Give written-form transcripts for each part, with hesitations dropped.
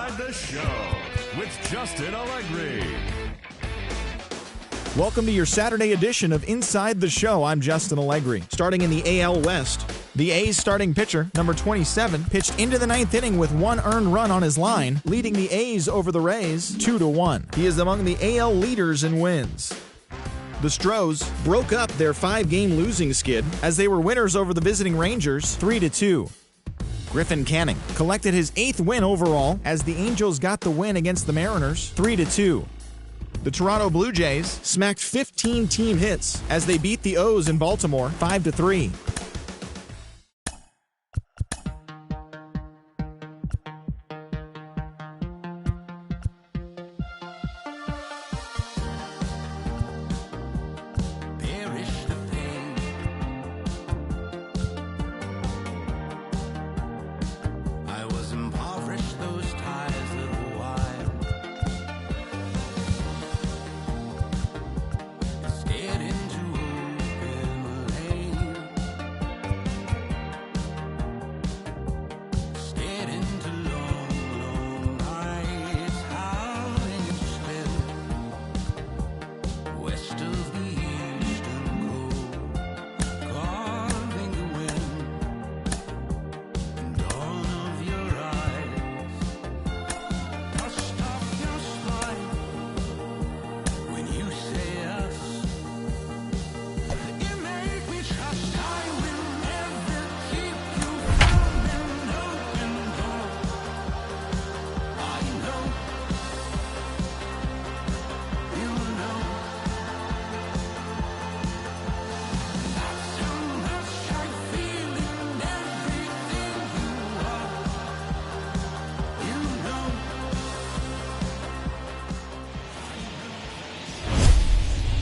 Inside the Show with Justin Allegri. Welcome to your Saturday edition of Inside the Show. I'm Justin Allegri. Starting in the AL West, the A's starting pitcher, number 27, pitched into the ninth inning with one earned run on his line, leading the A's over the Rays 2-1. He is among the AL leaders in wins. The Stros broke up their 5-game losing skid as they were winners over the visiting Rangers 3-2. Griffin Canning collected his 8th win overall as the Angels got the win against the Mariners 3-2. The Toronto Blue Jays smacked 15 team hits as they beat the O's in Baltimore 5-3.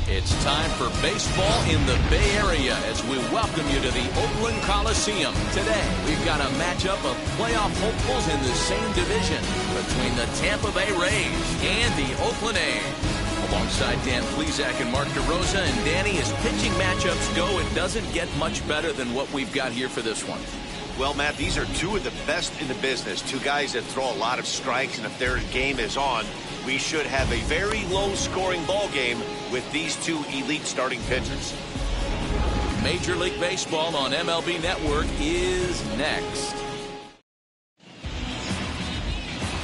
It's time for baseball in the Bay Area as we welcome you to the Oakland Coliseum. Today, we've got a matchup of playoff hopefuls in the same division between the Tampa Bay Rays and the Oakland A's. Alongside Dan Plesac and Mark DeRosa, and Danny, as pitching matchups go, it doesn't get much better than what we've got here for this one. Well, Matt, these are two of the best in the business. Two guys that throw a lot of strikes, and if their game is on, we should have a very low-scoring ball game with these two elite starting pitchers. Major League Baseball on MLB Network is next.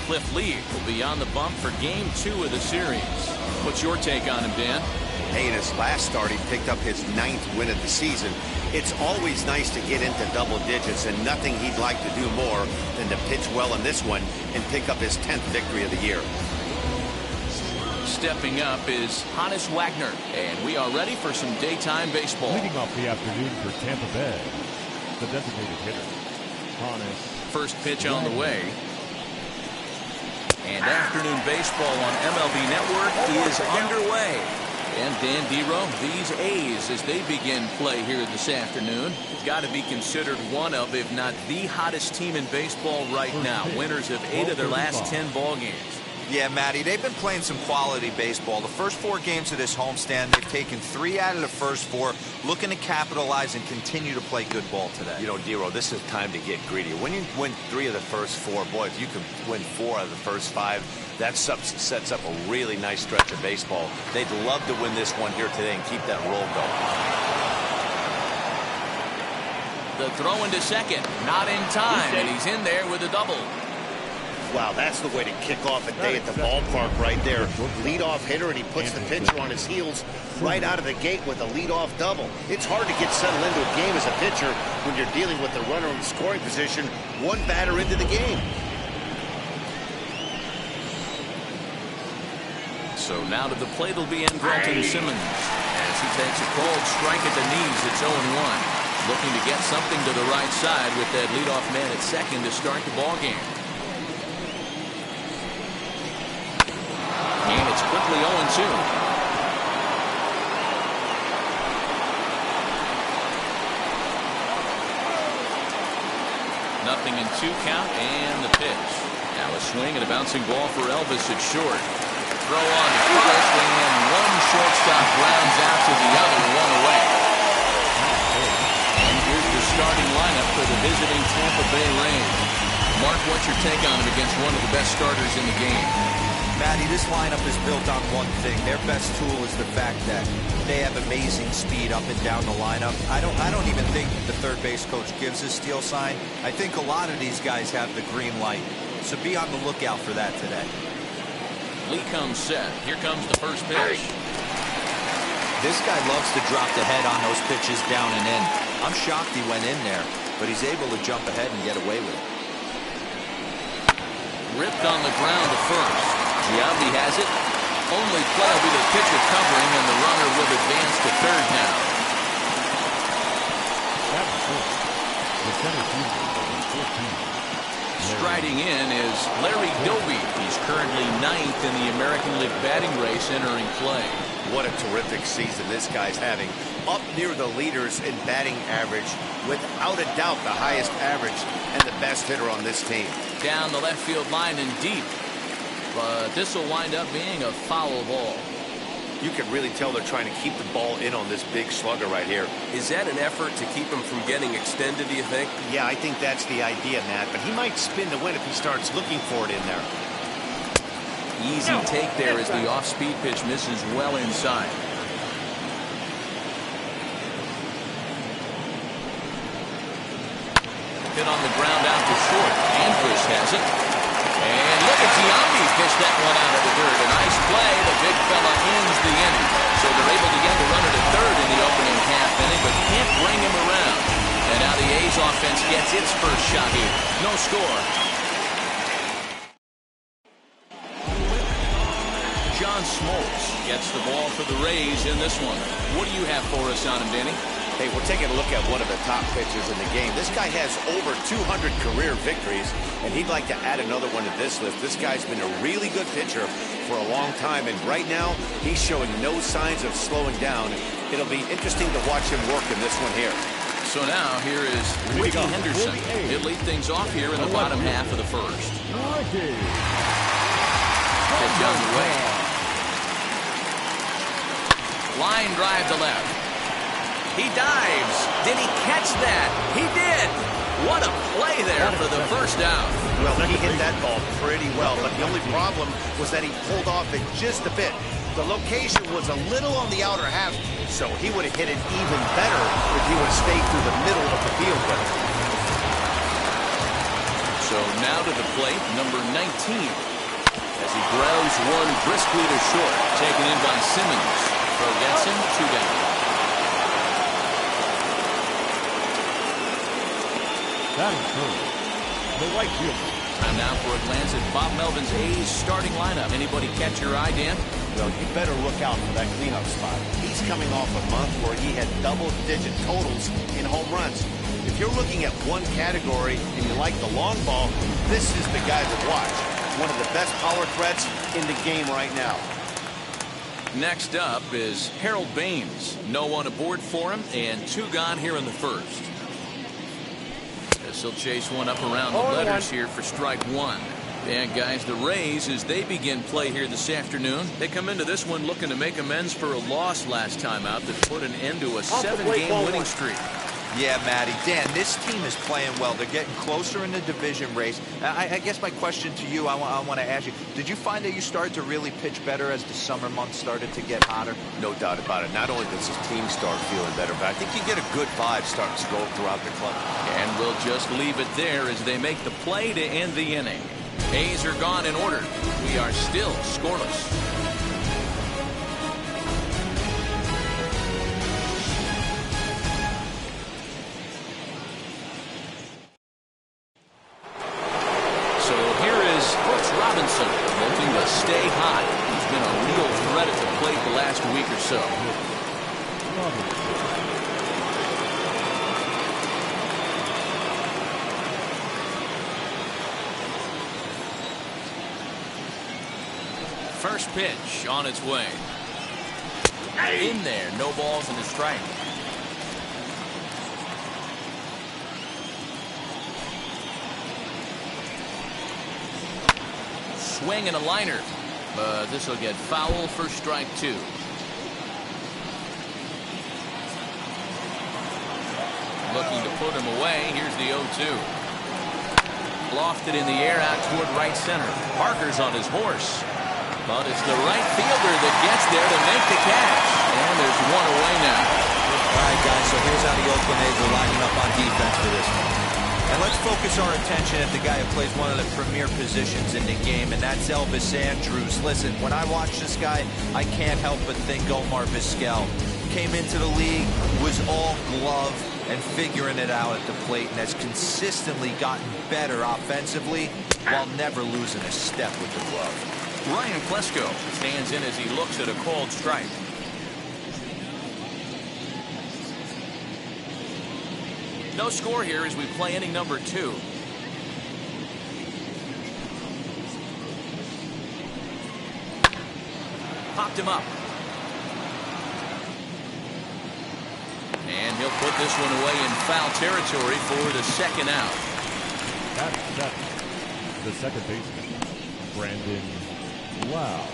Cliff Lee will be on the bump for Game 2 of the series. What's your take on him, Dan? Hey, in his last start, he picked up his 9th win of the season. It's always nice to get into double digits, and nothing he'd like to do more than to pitch well in this one and pick up his 10th victory of the year. Stepping up is Hannes Wagner, and we are ready for some daytime baseball. Leading off the afternoon for Tampa Bay, the designated hitter, Hannes. First pitch on the way. And afternoon baseball on MLB Network is underway. And Dan Dero, these A's, as they begin play here this afternoon, got to be considered one of, if not the hottest team in baseball right now. Winners of 8 of their last 10 ball games. Yeah, Matty, they've been playing some quality baseball. The first 4 games of this homestand, they've taken 3 out of the first 4, looking to capitalize and continue to play good ball today. You know, Dero, this is time to get greedy. When you win 3 of the first 4, boy, if you can win 4 out of the first 5, that sets up a really nice stretch of baseball. They'd love to win this one here today and keep that roll going. The throw into second, not in time, and he's in there with a double. Wow, that's the way to kick off a day at the ballpark right there. Leadoff hitter, and he puts the pitcher on his heels right out of the gate with a leadoff double. It's hard to get settled into a game as a pitcher when you're dealing with the runner in scoring position, one batter into the game. So now to the plate will be Andrelton Simmons as he takes a cold strike at the knees. It's 0-1. Looking to get something to the right side with that leadoff man at second to start the ball game. And it's quickly 0-2. Nothing in 2 count, and the pitch. Now a swing and a bouncing ball for Elvis at short. Throw on first, and one shortstop grounds out to the other, 1 away. And here's the starting lineup for the visiting Tampa Bay Rays. Mark, what's your take on him against one of the best starters in the game? Matty, this lineup is built on one thing. Their best tool is the fact that they have amazing speed up and down the lineup. I don't even think the third base coach gives a steal sign. I think a lot of these guys have the green light. So be on the lookout for that today. Lee comes set. Here comes the first pitch. This guy loves to drop the head on those pitches down and in. I'm shocked he went in there, but he's able to jump ahead and get away with it. Ripped on the ground to first. Giambi has it. Only play will be the pitcher covering, and the runner will advance to third now. The center fielder, number 14. Striding in is Larry Doby. He's currently 9th in the American League batting race entering play. What a terrific season this guy's having. Up near the leaders in batting average, without a doubt the highest average and the best hitter on this team. Down the left field line and deep. But this will wind up being a foul ball. You can really tell they're trying to keep the ball in on this big slugger right here. Is that an effort to keep him from getting extended, do you think? Yeah, I think that's the idea, Matt. But he might spin the win if he starts looking for it in there. Easy take there as the off-speed pitch misses well inside. Hit on the ground out to short. Andrus has it. And look at Giambi pitch that one out of the dirt. A nice play. The big fella ends the inning. So they're able to get the runner to third in the opening half inning, but can't bring him around. And now the A's offense gets its first shot here. No score. John Smoltz gets the ball for the Rays in this one. What do you have for us on him, Danny? Hey, we're taking a look at one of the top pitchers in the game. This guy has over 200 career victories, and he'd like to add another one to this list. This guy's been a really good pitcher for a long time, and right now, he's showing no signs of slowing down. It'll be interesting to watch him work in this one here. So now, here is Ricky Henderson. He'll lead things off here in the bottom half of the first. Pitch on the way. Line drive to left. He dives. Did he catch that? He did. What a play there for the first out. Well, he hit that ball pretty well, but the only problem was that he pulled off it just a bit. The location was a little on the outer half, so he would have hit it even better if he would have stayed through the middle of the field with it. So now to the plate, number 19. As he grounds one briskly to short. Taken in by Simmons. Throw gets him, 2 down. That is good. The right fielder. Time now for a glance at Bob Melvin's A's starting lineup. Anybody catch your eye, Dan? Well, you better look out for that cleanup spot. He's coming off a month where he had double-digit totals in home runs. If you're looking at one category and you like the long ball, this is the guy to watch. One of the best power threats in the game right now. Next up is Harold Baines. No one aboard for him, and 2 gone here in the first. He'll chase one up around the letters here for strike 1. And guys, the Rays, as they begin play here this afternoon, they come into this one looking to make amends for a loss last time out that put an end to a 7-game winning streak. Yeah, Matty. Dan, this team is playing well. They're getting closer in the division race. I guess my question to you, I want to ask you, did you find that you started to really pitch better as the summer months started to get hotter? No doubt about it. Not only does his team start feeling better, but I think you get a good vibe starting to go throughout the club. And we'll just leave it there as they make the play to end the inning. A's are gone in order. We are still scoreless. Looking to stay hot. He's been a real threat at the plate the last week or so. First pitch on its way. In there, no balls and a strike. Swing and a liner, but this will get foul for strike 2. Looking to put him away. Here's the 0-2. Lofted in the air out toward right center. Parker's on his horse. But it's the right fielder that gets there to make the catch. And there's one away now. All right, guys, so here's how the Oakland A's are lining up on defense for this one. And let's focus our attention at the guy who plays one of the premier positions in the game, and that's Elvis Andrus. Listen, when I watch this guy, I can't help but think Omar Vizquel. Came into the league, was all glove and figuring it out at the plate, and has consistently gotten better offensively while never losing a step with the glove. Ryan Klesko stands in as he looks at a called strike. No score here as we play inning number 2. Popped him up. And he'll put this one away in foul territory for the second out. That's the second baseman, Brandon Lau.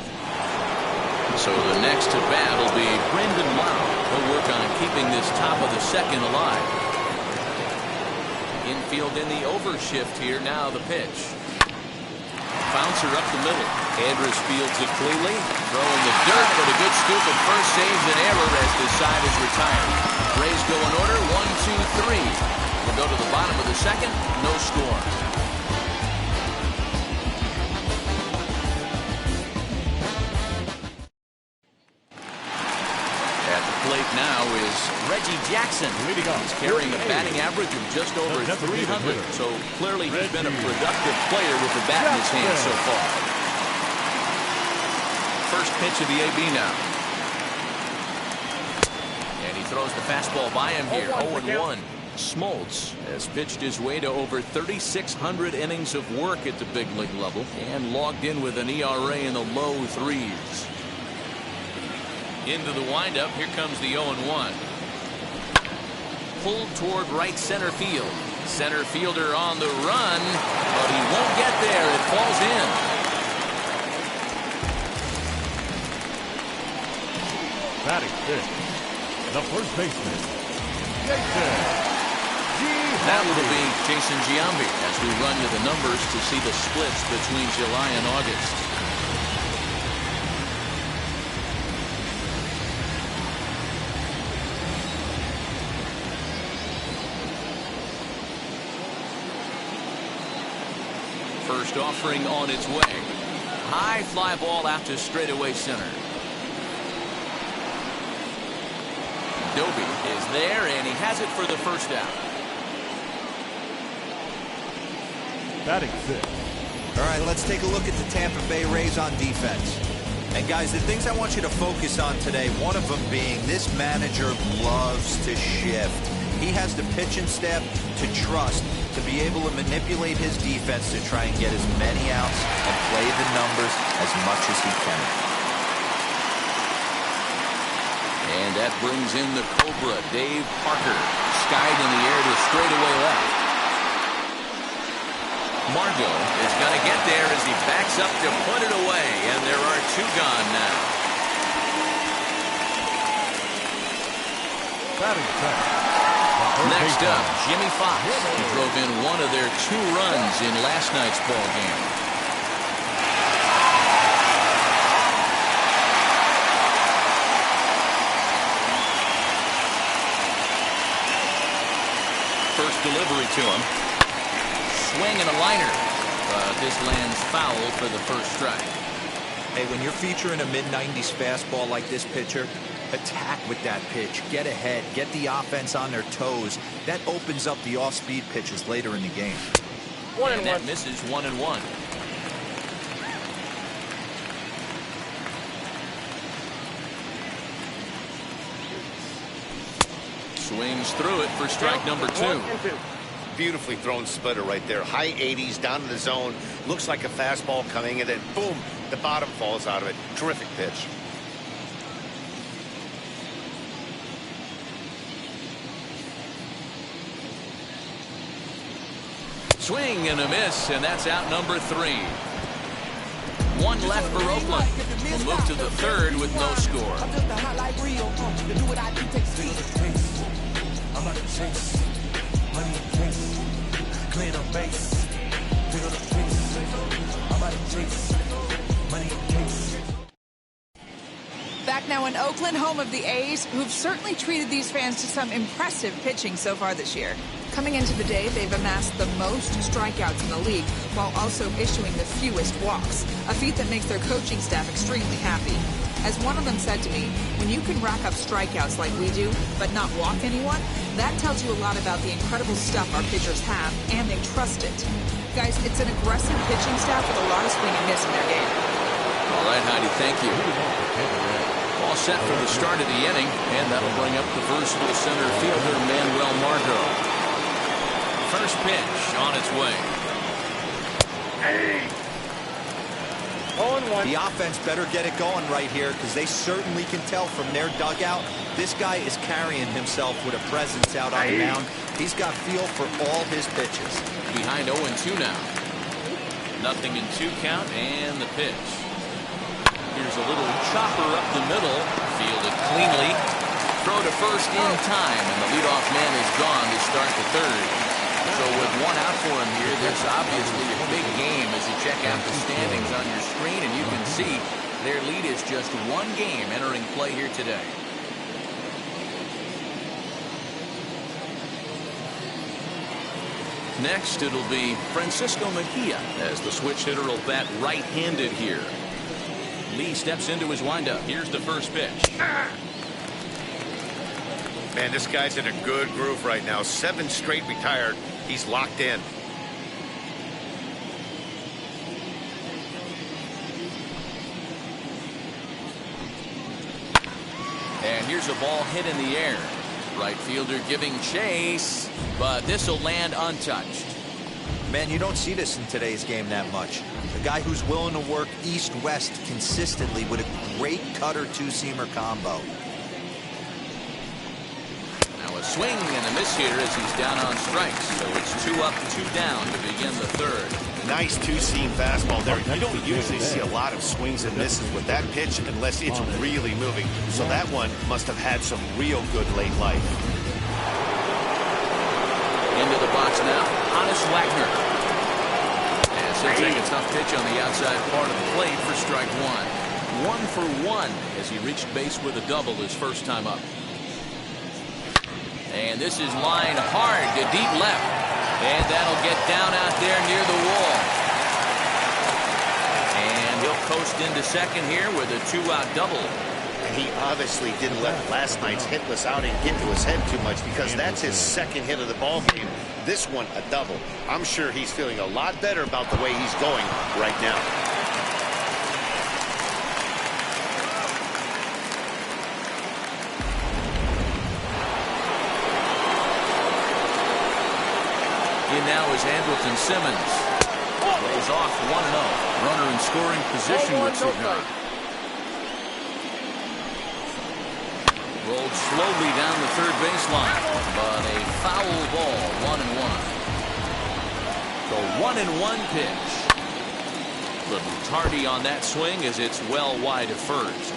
So the next to bat will be Brendan Lau. He'll work on keeping this top of the second alive. Infield in the overshift here. Now the pitch. Bouncer up the middle. Andrus fields it cleanly. Throwing the dirt, but a good scoop at first saves an error as the side is retired. Rays go in order. 1, 2, 3. We'll go to the bottom of the second. No score. Plate now is Reggie Jackson. Leading off. He's carrying a batting average of just over 300. So clearly he's been a productive player with the bat in his hand so far. First pitch of the AB now. And he throws the fastball by him here. 0-1. Smoltz has pitched his way to over 3,600 innings of work at the big league level and logged in with an ERA in the low 3s. Into the windup. Here comes the 0-1. Pulled toward right center field. Center fielder on the run, but he won't get there. It falls in. Batting fifth, the first baseman, Jason. That will be Jason Giambi as we run to the numbers to see the splits between July and August. First offering on its way. High fly ball out to straightaway center. Doby is there, and he has it for the first out. Batting fifth. All right, let's take a look at the Tampa Bay Rays on defense. And guys, the things I want you to focus on today, one of them being this manager loves to shift. He has the pitching staff to trust to be able to manipulate his defense to try and get as many outs and play the numbers as much as he can. And that brings in the Cobra, Dave Parker. Skied in the air to straightaway left. Margot is going to get there as he backs up to put it away. And there are 2 gone now. Batting second. Next up, Jimmy Fox. He drove in one of their 2 runs in last night's ball game. First delivery to him. Swing and a liner. This lands foul for the first strike. Hey, when you're featuring a mid-90s fastball like this pitcher, attack with that pitch. Get ahead. Get the offense on their toes. That opens up the off-speed pitches later in the game. And that misses 1-1. Swings through it for strike number 2. Beautifully thrown splitter right there. High 80s down to the zone. Looks like a fastball coming, and then boom, the bottom falls out of it. Terrific pitch. Swing and a miss, and that's out number 3. 1 left for Oakland. We'll move to the third with no score. Oakland, home of the A's, who've certainly treated these fans to some impressive pitching so far this year. Coming into the day, they've amassed the most strikeouts in the league, while also issuing the fewest walks, a feat that makes their coaching staff extremely happy. As one of them said to me, when you can rack up strikeouts like we do, but not walk anyone, that tells you a lot about the incredible stuff our pitchers have, and they trust it. Guys, it's an aggressive pitching staff with a lot of swing and miss in their game. All right, Heidi, thank you. All set for the start of the inning, and that'll bring up the versatile center fielder, Manuel Margot. First pitch on its way. The offense better get it going right here, because they certainly can tell from their dugout this guy is carrying himself with a presence out on the mound. He's got feel for all his pitches. Behind 0-2 now. 0-2 count, and the pitch. Here's a little chopper up the middle, fielded cleanly. Throw to first in time, and the leadoff man is gone to start the third. So with one out for him here, there's obviously a big game as you check out the standings on your screen, and you can see their lead is just one game entering play here today. Next, it'll be Francisco Mejia as the switch hitter will bat right-handed here. Lee steps into his windup. Here's the first pitch. Man, this guy's in a good groove right now. 7 straight retired. He's locked in. And here's a ball hit in the air. Right fielder giving chase, but this will land untouched. Man, you don't see this in today's game that much. A guy who's willing to work east-west consistently with a great cutter two-seamer combo. Now a swing and a miss here as he's down on strikes. So it's 2 up, 2 down to begin the third. Nice two-seam fastball there. You don't usually see a lot of swings and misses with that pitch unless it's really moving. So that one must have had some real good late life. Into the box now, Hannes Wagner. And he'll take a tough pitch on the outside part of the plate for strike one. 1 for 1 as he reached base with a double his first time up. And this is lined hard to deep left. And that'll get down out there near the wall. And he'll coast into second here with a 2-out double. He obviously didn't let last night's hitless outing get to his head too much, because that's his second hit of the ball game. This one a double. I'm sure he's feeling a lot better about the way he's going right now. In now is Andrelton Simmons. Rolls off 1-0. Runner in scoring position with Cigar. Rolled slowly down the third baseline, but a foul ball, 1-1. The 1-1 pitch. Little tardy on that swing as it's well wide of first.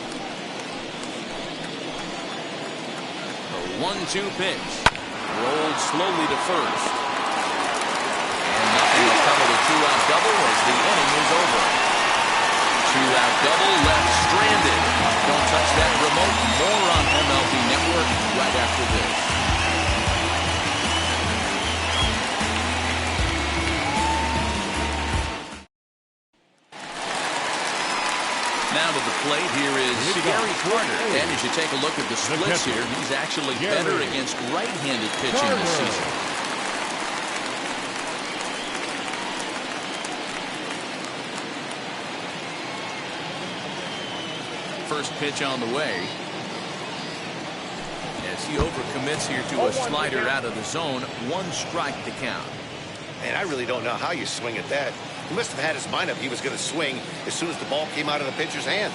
The 1-2 pitch. Rolled slowly to first. And nothing will cover the 2-out double as the inning is over. 2-out double left stranded. Don't touch that remote. More on MLB Network right after this. Now to the plate, here is Gary Carter. And as you take a look at the splits here, he's actually better against right-handed pitching this season. First pitch on the way. As he overcommits here to a slider out of the zone, 1 strike to count. And I really don't know how you swing at that. He must have had his mind up he was going to swing as soon as the ball came out of the pitcher's hand.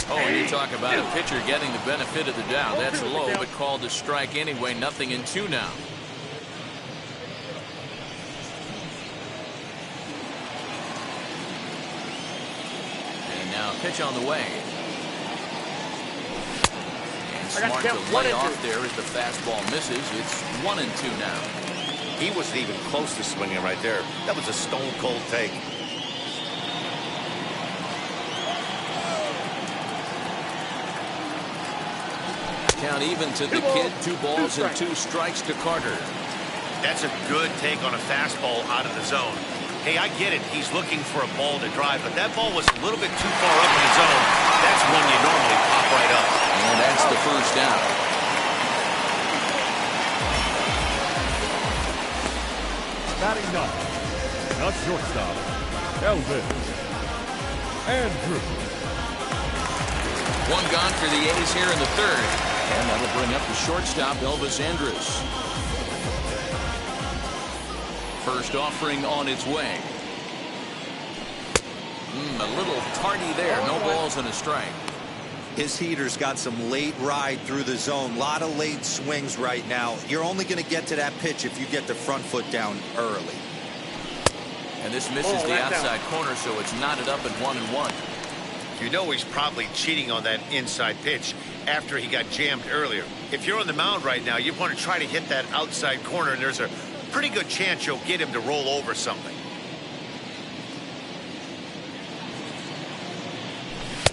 Oh, and you talk about a pitcher getting the benefit of the doubt. That's low, but called a strike anyway. 0-2 now. And now pitch on the way. And smart to lay off there as the fastball misses. It's 1-2 now. He wasn't even close to swinging right there. That was a stone-cold take. Count even to the kid. 2 balls and 2 strikes to Carter. That's a good take on a fastball out of the zone. Hey, I get it. He's looking for a ball to drive, but that ball was a little bit too far up in the zone. That's one you normally pop right up. And that's the first down. Batting ninth, the shortstop, Elvis Andrew. 1 gone for the A's here in the 3rd. And that'll bring up the shortstop, Elvis Andrus. First offering on its way. A little tardy there. No balls and a strike. His heater's got some late ride through the zone. A lot of late swings right now. You're only going to get to that pitch if you get the front foot down early. And this misses the outside corner, so it's knotted up at 1-1. You know he's probably cheating on that inside pitch after he got jammed earlier. If you're on the mound right now, you want to try to hit that outside corner, and there's a pretty good chance you'll get him to roll over something.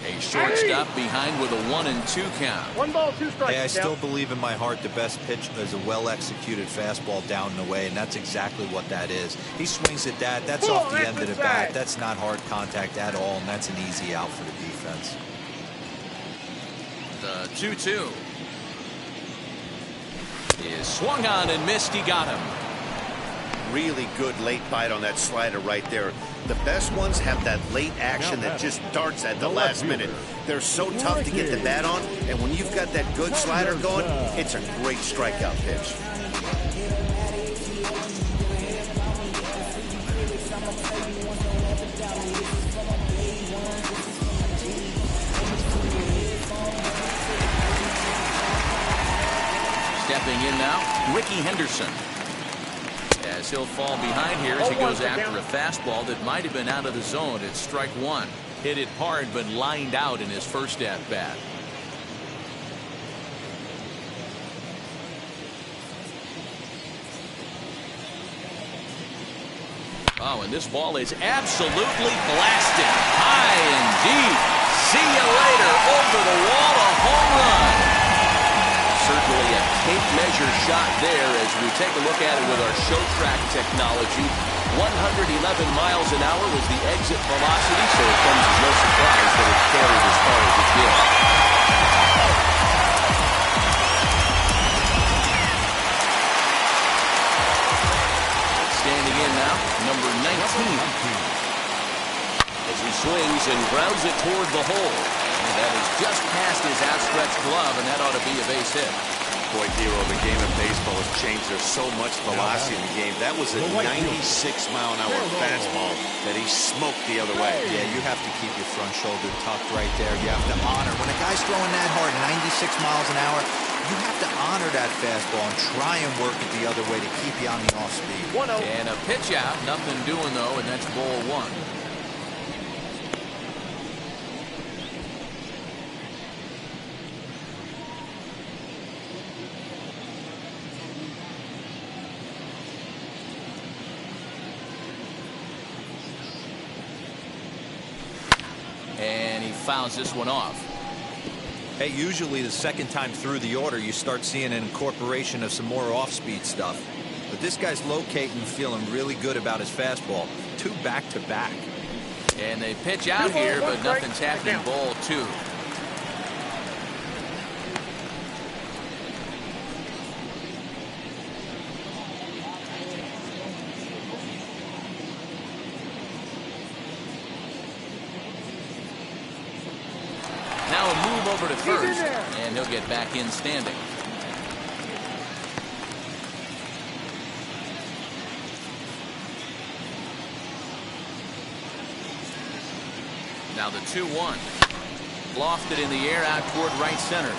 A shortstop behind with a 1-2 count. 1 ball, 2 strikes. Hey, I still believe in my heart the best pitch is a well-executed fastball down and away, and that's exactly what that is. He swings at that. That's off the end of the bat. That's not hard contact at all, and that's an easy out for the defense. The 2-2 is swung on and missed. He got him. Really good late bite on that slider right there. The best ones have that late action that just darts at the last minute. They're so tough to get the bat on, and when you've got that good slider going, it's a great strikeout pitch. Stepping in now, Ricky Henderson. As he'll fall behind here as he goes after a fastball that might have been out of the zone. It's strike 1. Hit it hard but lined out in his first at bat. Oh, and this ball is absolutely blasted high and deep. See you later. Over the wall, a home run. Certainly a tape measure shot there as we take a look at it with our show track technology. 111 miles an hour was the exit velocity, so it comes as no surprise that it carried as far as it did. Standing in now, number 19. As he swings and grounds it toward the hole. And that is just past his outstretched glove, and that ought to be a base hit. Boy, Dero, the game of baseball has changed. There's so much velocity in the game. That was a 96-mile-an-hour fastball that he smoked the other way. Yeah, you have to keep your front shoulder tucked right there. You have to honor. When a guy's throwing that hard, 96 miles an hour, you have to honor that fastball and try and work it the other way to keep you on the off speed. And a pitch out, nothing doing though, and that's ball 1. And he fouls this one off. Hey, usually the second time through the order, you start seeing an incorporation of some more off-speed stuff. But this guy's locating, feeling really good about his fastball. 2 back-to-back. And they pitch out here, but nothing's happening. Ball 2. Now a move over to first, and he'll get back in standing. Now the 2-1. Lofted in the air out toward right center.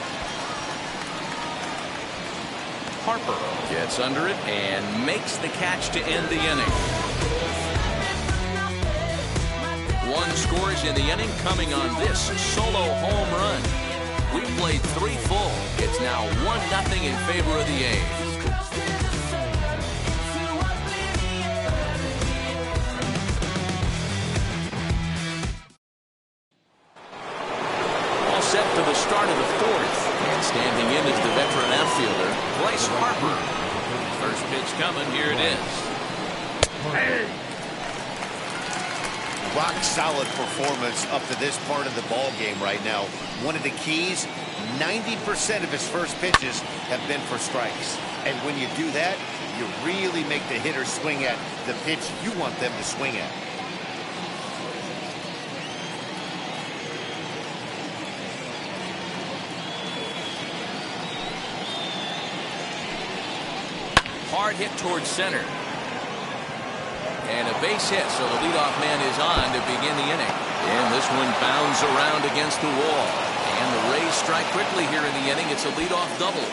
Harper gets under it and makes the catch to end the inning. 1 scores in the inning, coming on this solo home run. We played 3 full. It's now 1-0 in favor of the A's. All set for the start of the 4th. And standing Stepping in is the veteran outfielder, Bryce Harper. First pitch coming. Here it is. Rock solid performance up to this part of the ball game right now. One of the keys, 90% of his first pitches have been for strikes. And when you do that, you really make the hitter swing at the pitch you want them to swing at. Hard hit towards center. And a base hit, so the leadoff man is on to begin the inning. And this one bounds around against the wall. And the Rays strike quickly here in the inning. It's a leadoff double.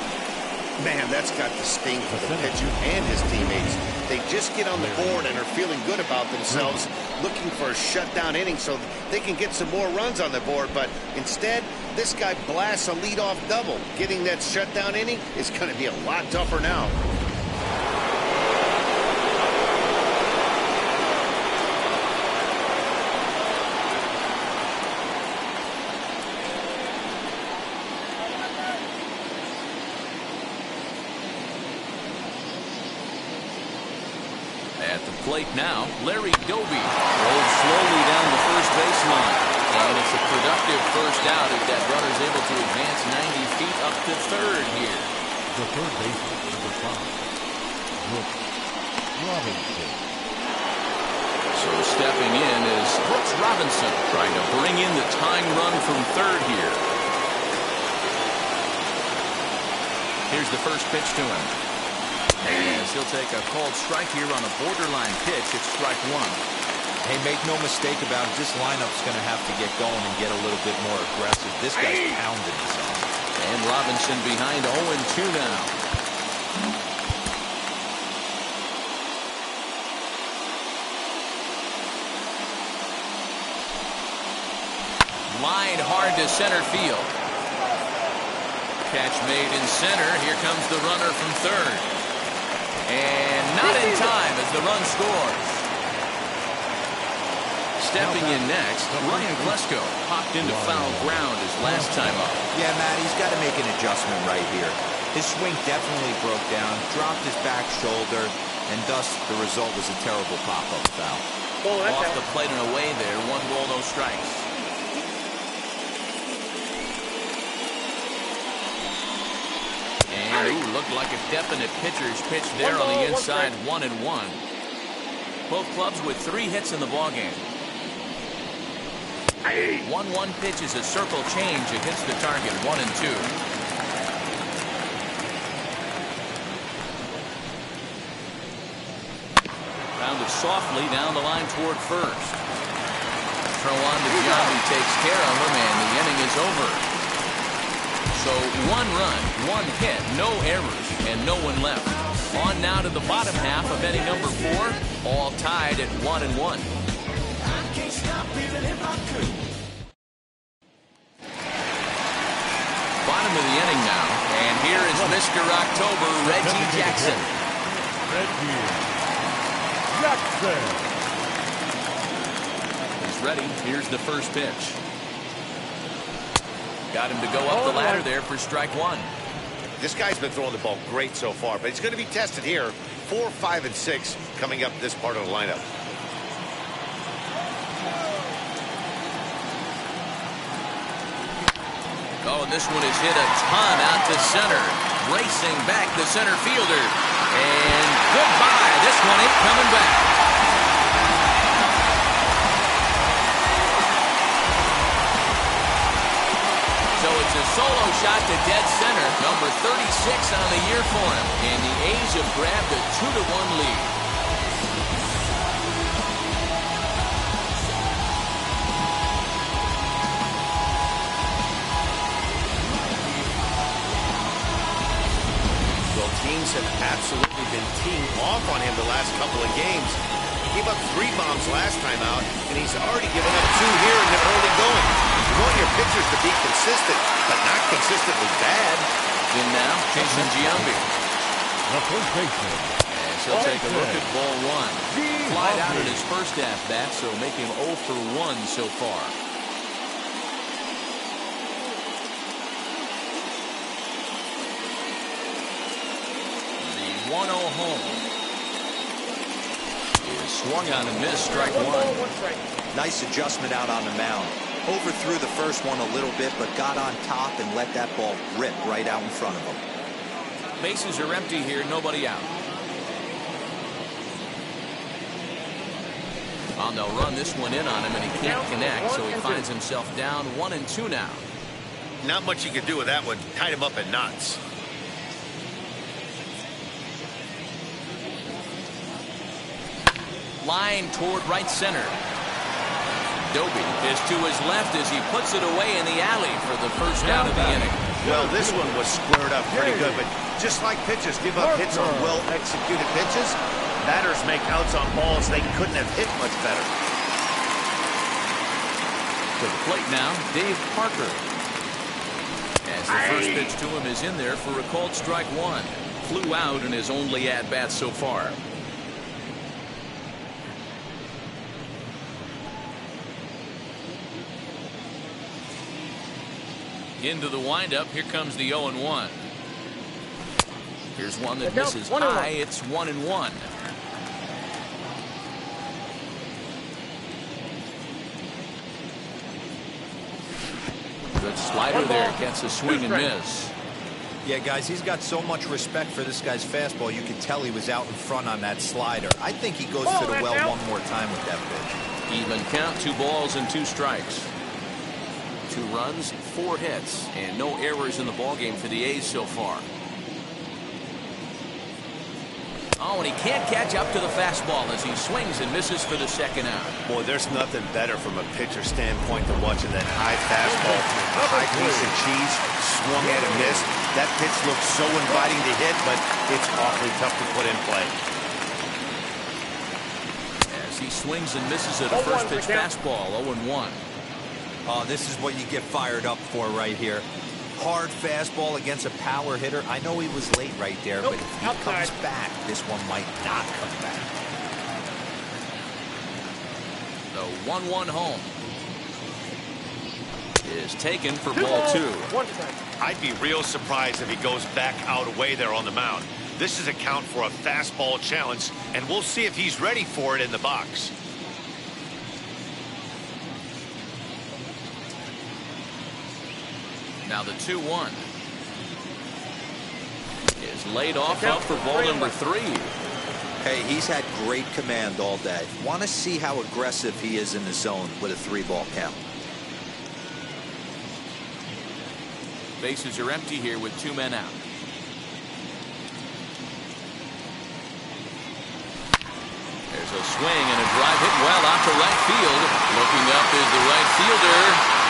Man, that's got the sting for the pitcher and his teammates. They just get on the board and are feeling good about themselves, looking for a shutdown inning so they can get some more runs on the board. But instead, this guy blasts a leadoff double. Getting that shutdown inning is going to be a lot tougher now. At the plate now, Larry Doby rolls slowly down the first baseline. And it's a productive first out as that runner's able to advance 90 feet up to third here. The third baseman, number 5, Robinson. So stepping in is Brooks Robinson, trying to bring in the tying run from third here. Here's the first pitch to him. And he'll take a called strike here on a borderline pitch. It's strike one. Hey, make no mistake about it. This lineup's going to have to get going and get a little bit more aggressive. This guy's pounding himself. And Robinson behind 0-2 now. Line hard to center field. Catch made in center. Here comes the runner from third. And not in time as the run scores. Stepping in next, Ryan Glesko popped into foul ground his last time up. Yeah, Matt, he's got to make an adjustment right here. His swing definitely broke down, dropped his back shoulder, and thus the result was a terrible pop-up foul. Off the plate and away there, 1 ball, no strikes. And looked like a definite pitcher's pitch there on the inside, 1-1. Both clubs with 3 hits in the ballgame. 1-1 pitch is a circle change. It hits the target, 1-2. Grounded softly down the line toward first. Throw on to Giambi, takes care of him, and the inning is over. So 1 run, 1 hit, no errors, and no one left. On now to the bottom half of inning number 4, all tied at 1-1. Bottom of the inning now, and here is Mr. October, Reggie Jackson. Reggie Jackson. He's ready. Here's the first pitch. Got him to go up the ladder there for strike 1. This guy's been throwing the ball great so far, but he's going to be tested here. 4, 5, and 6 coming up this part of the lineup. Oh, and this one is hit a ton out to center. Racing back the center fielder. And goodbye. This one ain't coming back. So it's a solo shot to dead center. Number 36 on the year for him. And the A's have grabbed a 2-1 lead. Well, teams have absolutely been teeing off on him the last couple of games. He gave up 3 bombs last time out, and he's already given up 2 here in the early going. You want your pitchers to be consistent, but not consistently bad. In now, Jason Giambi. The first baseman. And so take a look at ball 1. Flied out in his first at-bat, so make him 0 for 1 so far. 1-0 home. He is swung on and missed, strike one. Nice adjustment out on the mound. Overthrew the first one a little bit, but got on top and let that ball rip right out in front of him. Bases are empty here, nobody out. And they'll run this one in on him, and he can't connect, so he finds himself down 1-2 now. Not much you can do with that one. Tied him up in knots. Line toward right center. Doby is to his left as he puts it away in the alley for the first out of the inning. Well, this one was squared up pretty good, but just like pitchers give up hits on well-executed pitches, batters make outs on balls they couldn't have hit much better. To the plate now, Dave Parker. As the first pitch to him is in there for a called strike one. Flew out in his only at-bat so far. Into the windup, here comes the 0-1. Here's one that misses high. It's 1-1. Good slider there, gets a swing and miss. Yeah, guys, he's got so much respect for this guy's fastball. You can tell he was out in front on that slider. I think he goes to the well one more time with that pitch. Even count, 2 balls and 2 strikes. 2 runs, 4 hits, and no errors in the ballgame for the A's so far. Oh, and he can't catch up to the fastball as he swings and misses for the second out. Boy, there's nothing better from a pitcher standpoint than watching that high fastball. A high piece of cheese, swung at and missed. That pitch looks so inviting to hit, but it's awfully tough to put in play. As he swings and misses at a first pitch fastball, 0-1. Oh, this is what you get fired up for right here. Hard fastball against a power hitter. I know he was late right there, but if he comes back, this one might not come back. The 1-1 home is taken for ball 2. I'd be real surprised if he goes back out away there on the mound. This is a count for a fastball challenge, and we'll see if he's ready for it in the box. Now the 2-1 is laid off up for ball number 3. Hey, he's had great command all day. Want to see how aggressive he is in the zone with a 3-ball count. Bases are empty here with 2 men out. There's a swing and a drive hit well out to right field. Looking up is the right fielder,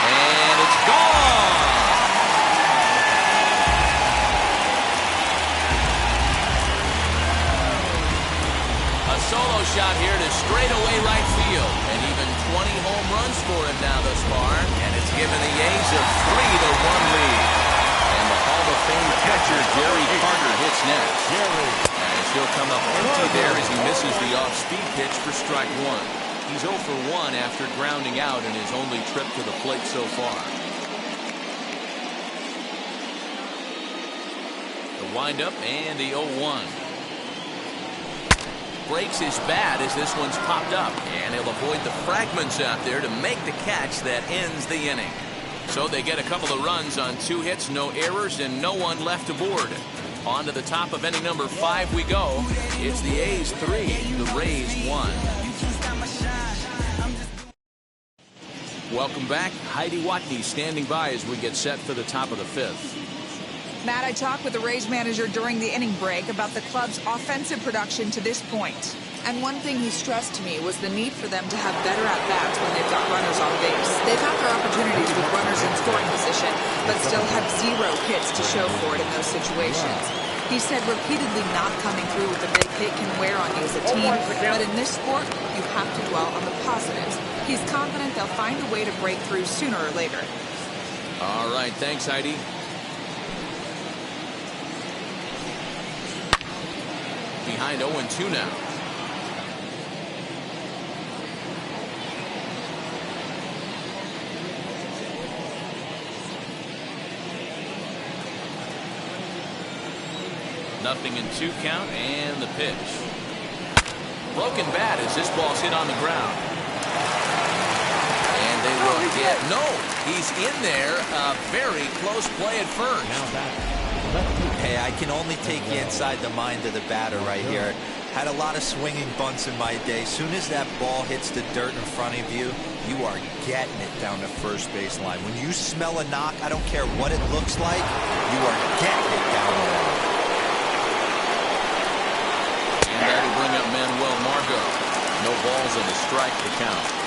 and it's gone. Solo shot here to straightaway right field, and even 20 home runs for him now thus far, and it's given the A's a 3-1 lead. And the Hall of Fame catcher Jerry Carter hits next, as he'll come up empty there as he misses the off-speed pitch for strike one. He's 0 for 1 after grounding out in his only trip to the plate so far. The windup and the 0-1. Breaks his bat as this one's popped up, and he'll avoid the fragments out there to make the catch that ends the inning. So they get a couple of runs on 2 hits, no errors, and no one left aboard. On to the top of inning number 5 we go. It's the A's 3, the Rays 1. Welcome back. Heidi Watney standing by as we get set for the top of the 5th. Matt, I talked with the Rays manager during the inning break about the club's offensive production to this point. And one thing he stressed to me was the need for them to have better at-bats when they've got runners on base. They've had their opportunities with runners in scoring position, but still have 0 hits to show for it in those situations. He said repeatedly not coming through with a big hit can wear on you as a team, but in this sport, you have to dwell on the positives. He's confident they'll find a way to break through sooner or later. All right, thanks, Heidi. Behind 0-2 now. 0-2 count, and the pitch. Broken bat as this ball's hit on the ground. And they will get, no, he's in there. A very close play at first. Hey, I can only take you inside the mind of the batter right here. Had a lot of swinging bunts in my day. Soon as that ball hits the dirt in front of you, you are getting it down the first base line. When you smell a knock, I don't care what it looks like, you are getting it down there. And that'll bring up Manuel Margot. No balls and a strike to count.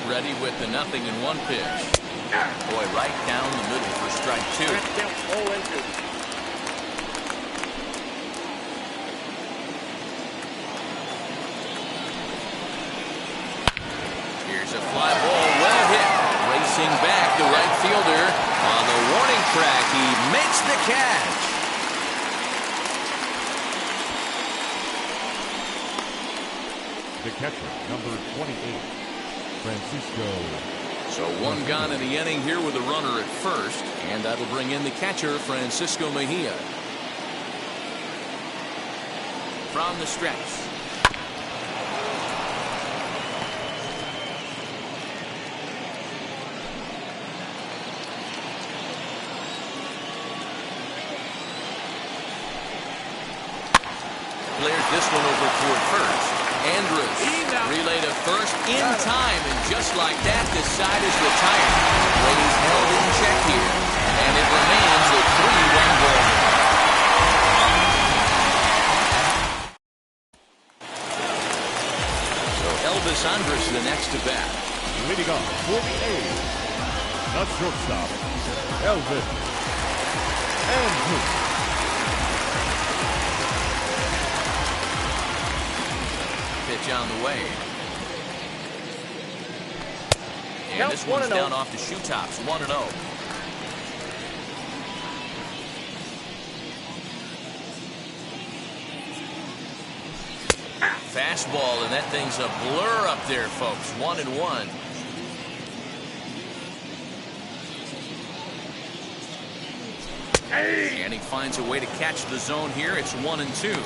Ready with the 0-1 pitch. Boy, right down the middle for strike 2. Here's a fly ball, well hit. Racing back, the right fielder on the warning track. He makes the catch. The catcher, number 28. Francisco. So one gone in the inning here with a runner at first, and that'll bring in the catcher, Francisco Mejia. From the stretch. Clears this one over toward first. Andrews relay to first in time, and just like that, this side is retired. Rays held in check here, and it remains a 3-1 ball. So Elvis Andrus the next to bat. Leading off for the A's, the shortstop, Elvis Andrus. Pitch on the way. And this one's down off the shoe tops, 1-0. Fastball, and that thing's a blur up there, folks. 1-1. And he finds a way to catch the zone here. It's 1-2.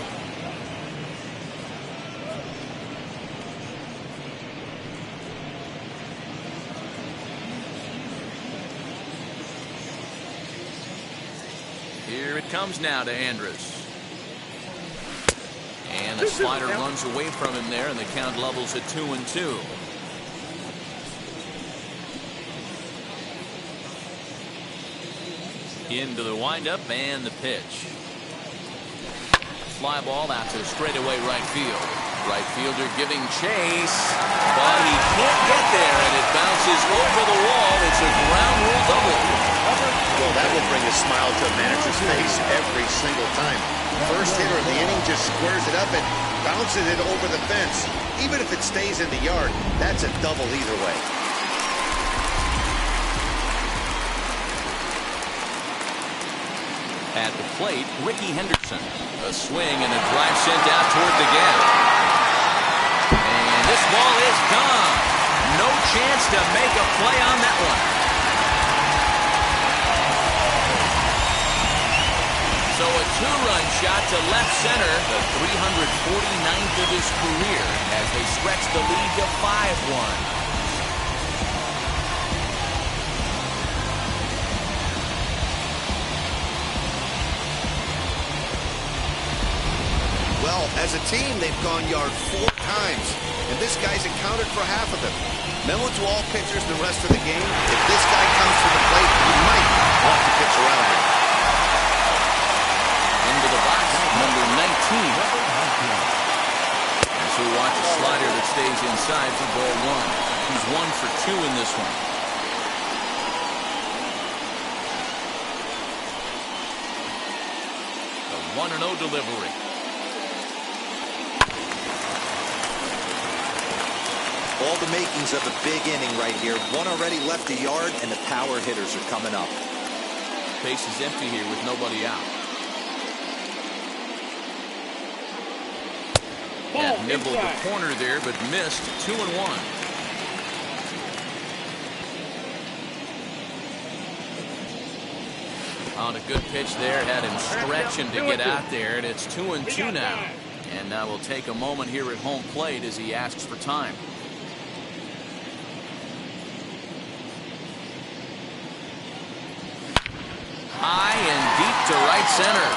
Here it comes now to Andrus. And the slider runs away from him there, and the count levels at 2-2. Into the windup and the pitch. Fly ball out to straightaway right field. Right fielder giving chase, but he can't get there, and it bounces over the wall. It's a ground rule double. Well, that will bring a smile to a manager's face every single time. First hitter of the inning just squares it up and bounces it over the fence. Even if it stays in the yard, that's a double either way. At the plate, Ricky Henderson. A swing and a drive sent out toward the gap. And this ball is gone. No chance to make a play on that one. So a two-run shot to left center, the 349th of his career, as they stretch the lead to 5-1. Well, as a team, they've gone yard 4 times, and this guy's accounted for half of them. Memo to all pitchers the rest of the game: if this guy comes to the plate, he might want to pitch around him. Into the box, number 19. As we watch a slider that stays inside for ball 1. He's 1 for 2 in this one. The 1-0 delivery. All the makings of a big inning right here. One already left the yard, and the power hitters are coming up. Base is empty here with nobody out. Had nibbled the corner there, but missed 2-1. On a good pitch there, had him stretching to get out there, and it's 2-2 now. And now we'll take a moment here at home plate as he asks for time. High and deep to right center.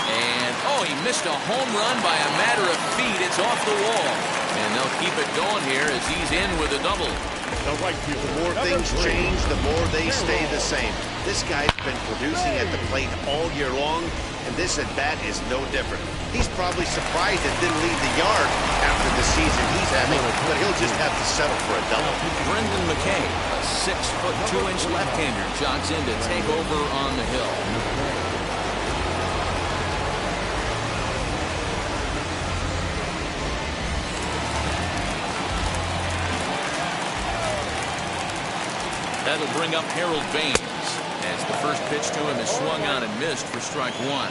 And, oh, he missed a home run by a matter of feet. It's off the wall. And they'll keep it going here as he's in with a double. The more things change, the more they stay the same. This guy's been producing at the plate all year long, and this at-bat is no different. He's probably surprised it didn't leave the yard after the season he's having, but he'll just have to settle for a double. Brendan McKay, a 6-foot 2-inch left-hander, jogs in to take over on the hill. That'll bring up Harold Baines as the first pitch to him is swung on and missed for strike one.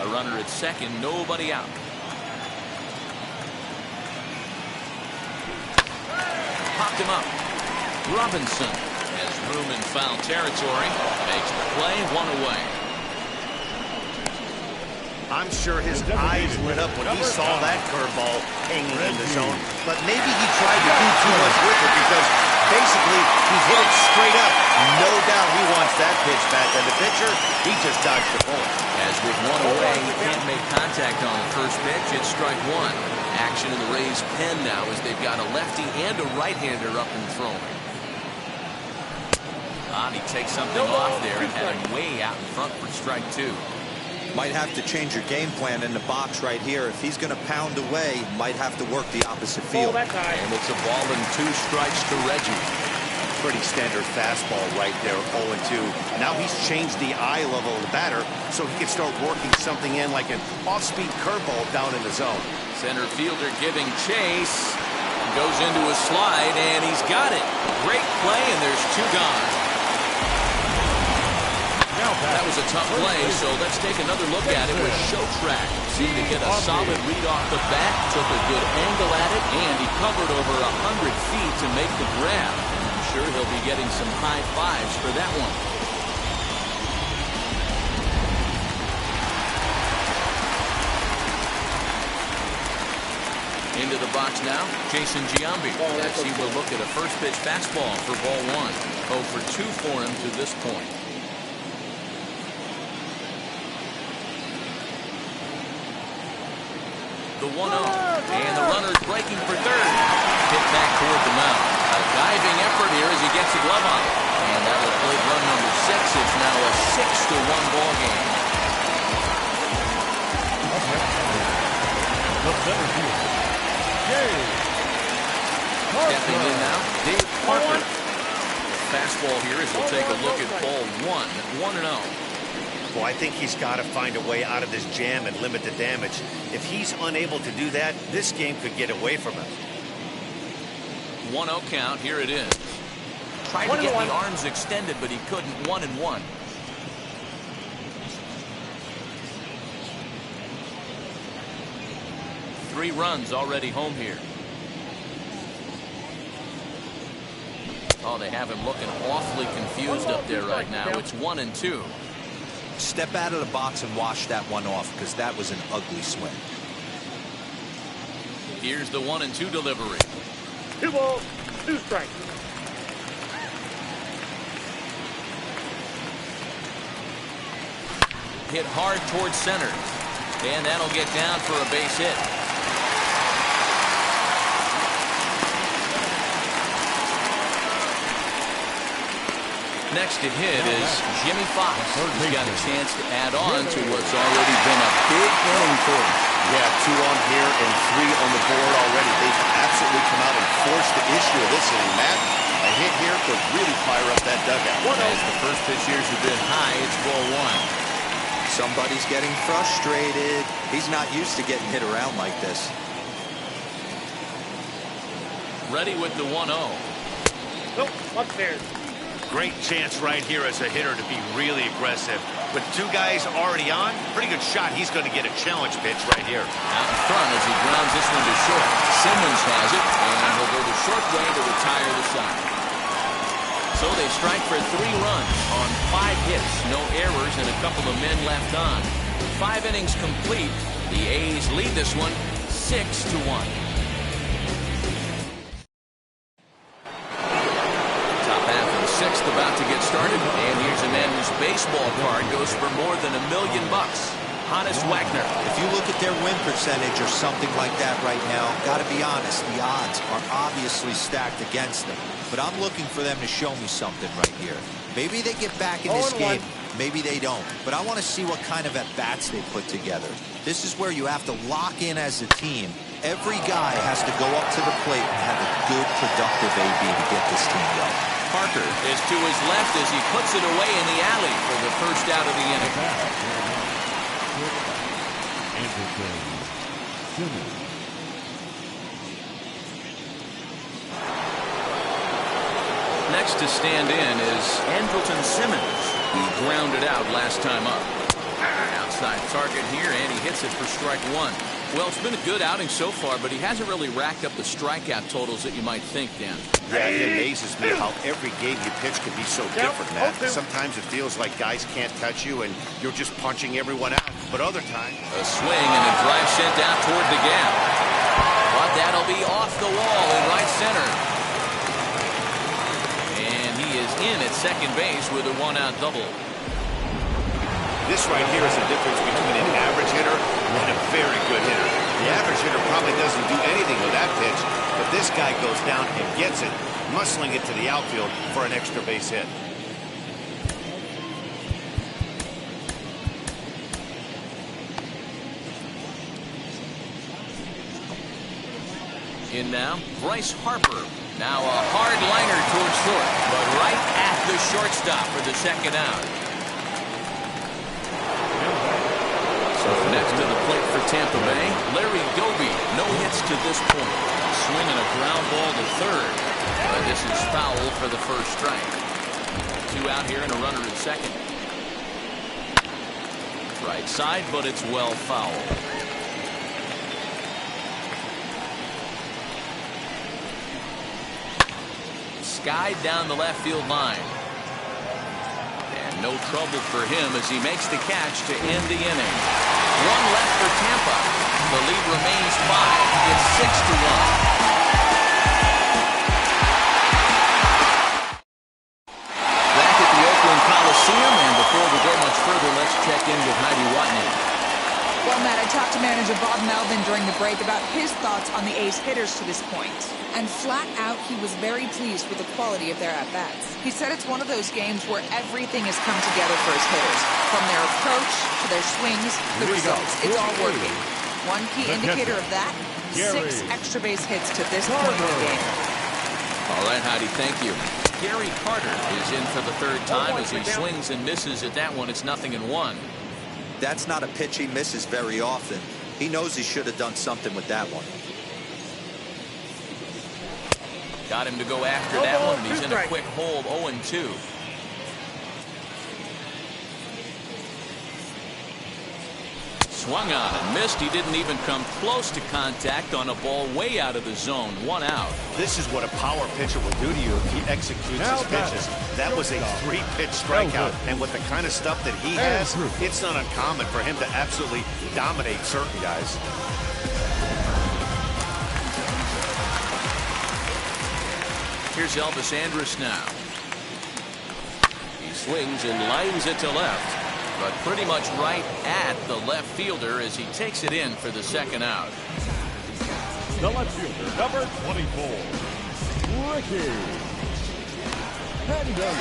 A runner at second, nobody out. Popped him up. Robinson has room in foul territory. Makes the play, one away. I'm sure his eyes lit up when he saw that curveball hanging in the zone, but maybe he tried to do too much with it because basically he hit it straight up. No doubt he wants that pitch back, and the pitcher, he just dodged the bullet. As with one away, he can't make contact on the first pitch. It's strike one. Action in the Rays' pen now as they've got a lefty and a right-hander up and throwing. He takes something off there and had him way out in front for strike two. Might have to change your game plan in the box right here. If he's going to pound away, might have to work the opposite field. And it's a ball and 2 strikes to Reggie. Pretty standard fastball right there, 0-2. Now he's changed the eye level of the batter so he can start working something in like an off-speed curveball down in the zone. Center fielder giving chase. Goes into a slide, and he's got it. Great play, and there's 2 gone. That was a tough play, so let's take another look at it with Show Track. Seemed to get a solid read off the bat, took a good angle at it, and he covered over 100 feet to make the grab. I'm sure he'll be getting some high fives for that one. Into the box now, Jason Giambi. As he will look at a first pitch fastball for ball 1. 0 for 2 for him to this point. The 1-0, and the runner's breaking for third. Hit back toward the mound. A diving effort here as he gets a glove on it. And that will play run number 6. It's now a 6-1 ball game. Stepping in now, Dave Parker. Fastball here as we'll take a look at ball 1, 1-0. Well, I think he's got to find a way out of this jam and limit the damage. If he's unable to do that, this game could get away from him. 1-0 count. Here it is. Tried to get the arms extended, but he couldn't. 1-1. Three runs already home here. Oh, they have him looking awfully confused up there right now. It's 1-2. Step out of the box and wash that one off because that was an ugly swing. Here's the 1-2 delivery. 2 balls, 2 strikes. Hit hard towards center. And that'll get down for a base hit. Next to hit is Jimmy Fox. He's got a chance to add on to what's already been a big inning for him. Yeah, 2 on here and 3 on the board already. They've absolutely come out and forced the issue of this inning, Matt. A hit here could really fire up that dugout. As the first pitch years have been high, it's ball 1. Somebody's getting frustrated. He's not used to getting hit around like this. Ready with the 1-0. Nope, upstairs. Great chance right here as a hitter to be really aggressive. With two guys already on, pretty good shot. He's going to get a challenge pitch right here. Out in front as he grounds this one to short. Simmons has it, and he'll go the short way to retire the side. So they strike for 3 runs on 5 hits, no errors, and a couple of men left on. 5 innings complete. The A's lead this one 6-1. Top half of the 6th about to get started, and here's a man whose baseball card goes for more than $1 million. Honest Wagner. If you look at their win percentage or something like that right now, got to be honest, the odds are obviously stacked against them. But I'm looking for them to show me something right here. Maybe they get back in this game. Maybe they don't. But I want to see what kind of at-bats they put together. This is where you have to lock in as a team. Every guy has to go up to the plate and have a good, productive AB to get this team going. Parker is to his left as he puts it away in the alley for the first out of the inning. Next to stand in is Andrelton Simmons. He grounded out last time up. Outside target here, and he hits it for strike 1. Well, it's been a good outing so far, but he hasn't really racked up the strikeout totals that you might think, Dan. Yeah, it amazes me how every game you pitch can be so different, Matt. Sometimes it feels like guys can't touch you and you're just punching everyone out. But other times... A swing and a drive sent out toward the gap. But that'll be off the wall in right center. And he is in at second base with a 1-out double. This right here is the difference between an average hitter and a very good hitter. The average hitter probably doesn't do anything with that pitch, but this guy goes down and gets it, muscling it to the outfield for an extra base hit. In now, Bryce Harper. Now a hard liner towards short, but right at the shortstop for the second out. So next to the plate for Tampa Bay, Larry Doby. No hits to this point. Swing and a ground ball to third. But this is foul for the first strike. 2 out here and a runner at second. Right side, but it's well foul. Skied down the left field line. And no trouble for him as he makes the catch to end the inning. 1 left for Tampa. The lead remains 5. It's 6-1. Back at the Oakland Coliseum, and before we go much further, let's check in with Heidi Watney. Well, Matt, I talked to manager Bob Melvin during the break about his thoughts on the A's hitters to this point. And flat out, he was very pleased with the quality of their at-bats. He said it's one of those games where everything has come together for his hitters. From their approach to their swings, the results. It's all working. One key indicator of that, 6 extra base hits to this point in the game. All right, Heidi, thank you. Gary Carter is in for the 3rd time as he swings and misses at that one. It's 0-1. That's not a pitch he misses very often. He knows he should have done something with that one. Got him to go after that one, and he's in a quick hold, 0-2. Swung on and missed. He didn't even come close to contact on a ball way out of the zone. 1 out. This is what a power pitcher will do to you if he executes his pitches. That was a 3-pitch strikeout, and with the kind of stuff that he has, it's not uncommon for him to absolutely dominate certain guys. Here's Elvis Andrus now. He swings and lines it to left, but pretty much right at the left fielder as he takes it in for the 2nd out. The left fielder, number 24, Ricky Henderson.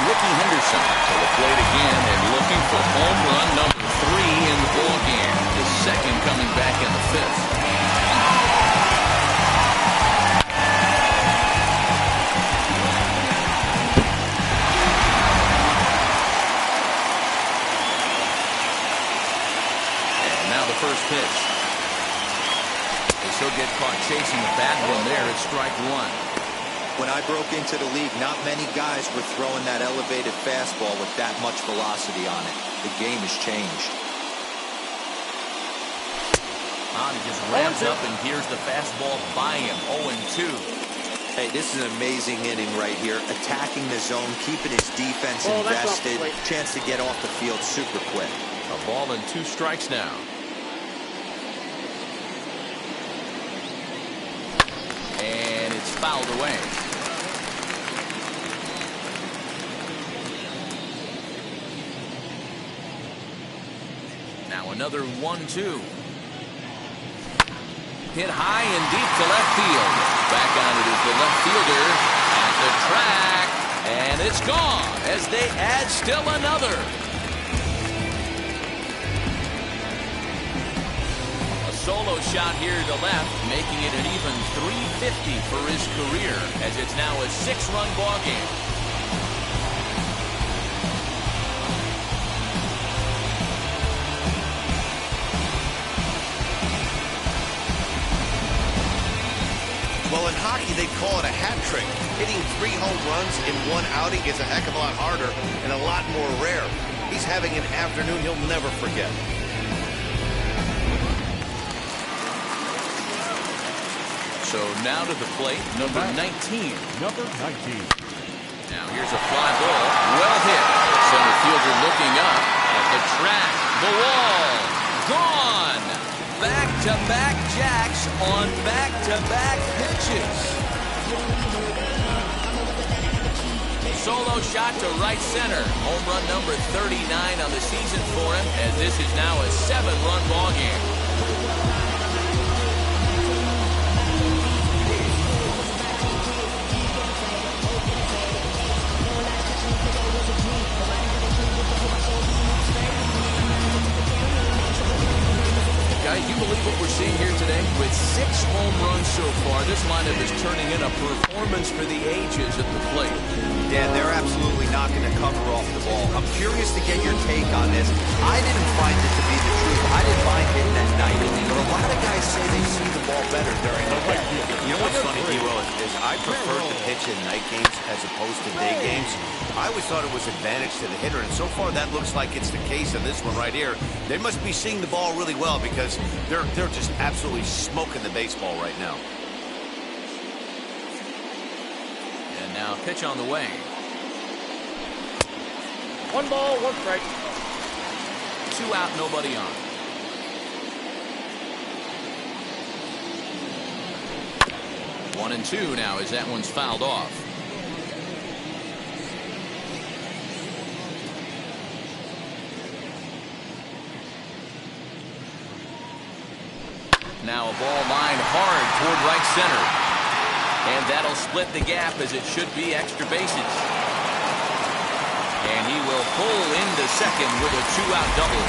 Ricky Henderson to the plate again and looking for home run number 3 in the ballgame. The 2nd coming back in the 5th. First pitch. As he'll get caught chasing a bad one there at strike 1. When I broke into the league, not many guys were throwing that elevated fastball with that much velocity on it. The game has changed. He just ramps up, and here's the fastball by him. 0-2. Hey, this is an amazing inning right here. Attacking the zone, keeping his defense invested. Chance to get off the field super quick. A ball and 2 strikes now. And it's fouled away. Now another 1-2. Hit high and deep to left field. Back on it is the left fielder at the track. And it's gone as they add still another. A solo shot here to left, making it an even .350 for his career, as it's now a 6-run ball game. Well, in hockey, they call it a hat trick. Hitting 3 home runs in 1 outing is a heck of a lot harder and a lot more rare. He's having an afternoon he'll never forget. So now to the plate, number 19. Number 19. Now here's a fly ball. Well hit. Center fielder looking up at the track. The wall. Gone. Back-to-back jacks on back-to-back pitches. Solo shot to right center. Home run number 39 on the season for him, as this is now a 7-run ball game. Guys, you believe what we're seeing here today? With 6 home runs so far, this lineup is turning in a performance for the ages at the plate. Dan, they're absolutely not going to cover off the ball. I'm curious to get your take on this. I didn't find it to be the truth. I didn't mind hitting that night, but a lot of guys say they see the ball better during the day. You know what's funny, D-Will, is I prefer to pitch in night games as opposed to day games. I always thought it was advantage to the hitter, and so far that looks like it's the case in this one right here. They must be seeing the ball really well, because they're just absolutely smoking the baseball right now. And now pitch on the way. 1 ball, 1 strike. 2 out, nobody on. One and 2 now as that one's fouled off. Now a ball lined hard toward right center. And that'll split the gap, as it should be extra bases. And he will pull into second with a 2-out double.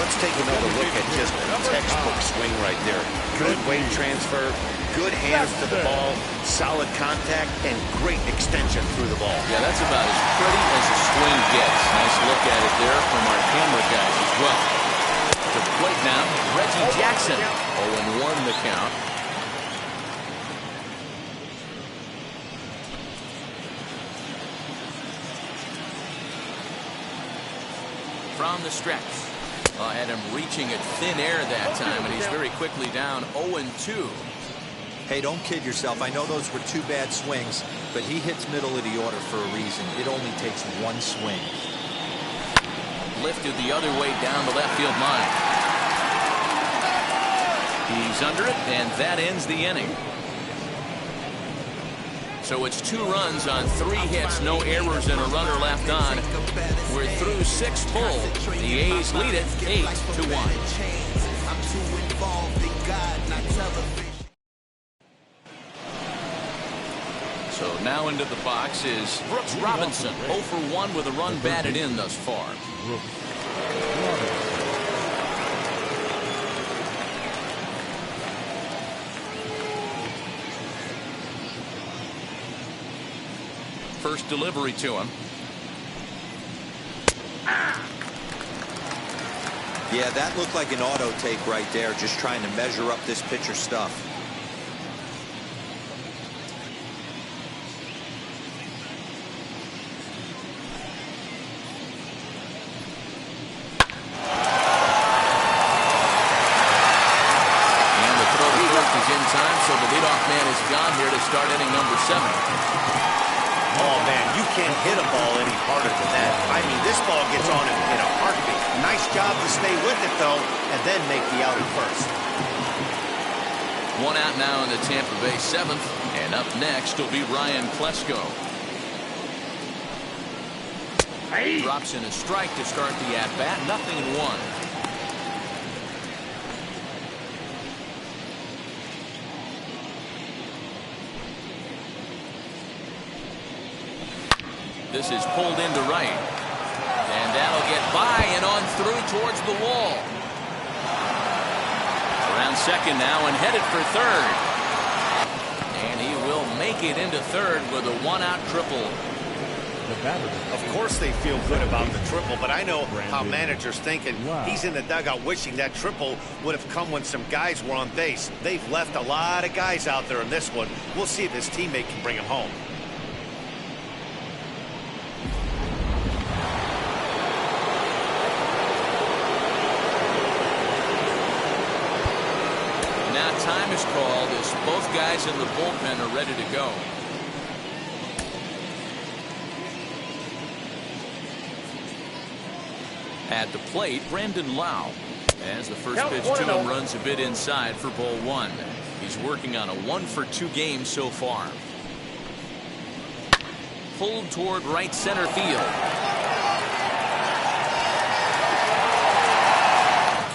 Let's take another look at just a textbook swing right there. Good weight transfer, good hands to the ball, solid contact, and great extension through the ball. Yeah, that's about as pretty as a swing gets. Nice look at it there from our camera guys as well. To the plate now, Reggie Jackson. 0-1 the count. From the stretch. I had him reaching at thin air that time, and he's very quickly down 0-2. Hey, don't kid yourself. I know those were 2 bad swings, but he hits middle of the order for a reason. It only takes 1 swing. Lifted the other way down the left field line. He's under it, and that ends the inning. So it's 2 runs on 3 hits, no errors, and a runner left on. We're through 6 full. The A's lead it 8-1. So now into the box is Brooks Robinson, 0 for 1 with a run batted in thus far. First delivery to him. Yeah, that looked like an auto take right there, just trying to measure up this pitcher's stuff. is in time, so the leadoff man is gone here to start inning number 7. Oh, man, you can't hit a ball any harder than that. I mean, this ball gets on him in a heartbeat. Nice job to stay with it, though, and then make the out at first. 1 out now in the Tampa Bay 7th, and up next will be Ryan Klesko. Drops in a strike to start the at-bat, 0-1. This is pulled into right, and that'll get by and on through towards the wall. Around second now and headed for third, and he will make it into third with a 1-out triple. Of course they feel good about the triple, but I know how managers thinking. He's in the dugout wishing that triple would have come when some guys were on base. They've left a lot of guys out there in this one. We'll see if his teammate can bring him home. Now time is called as both guys in the bullpen are ready to go. At the plate, Brandon Lau. As the first pitch to him runs a bit inside for ball 1. He's working on a 1-for-2 game so far. Pulled toward right center field.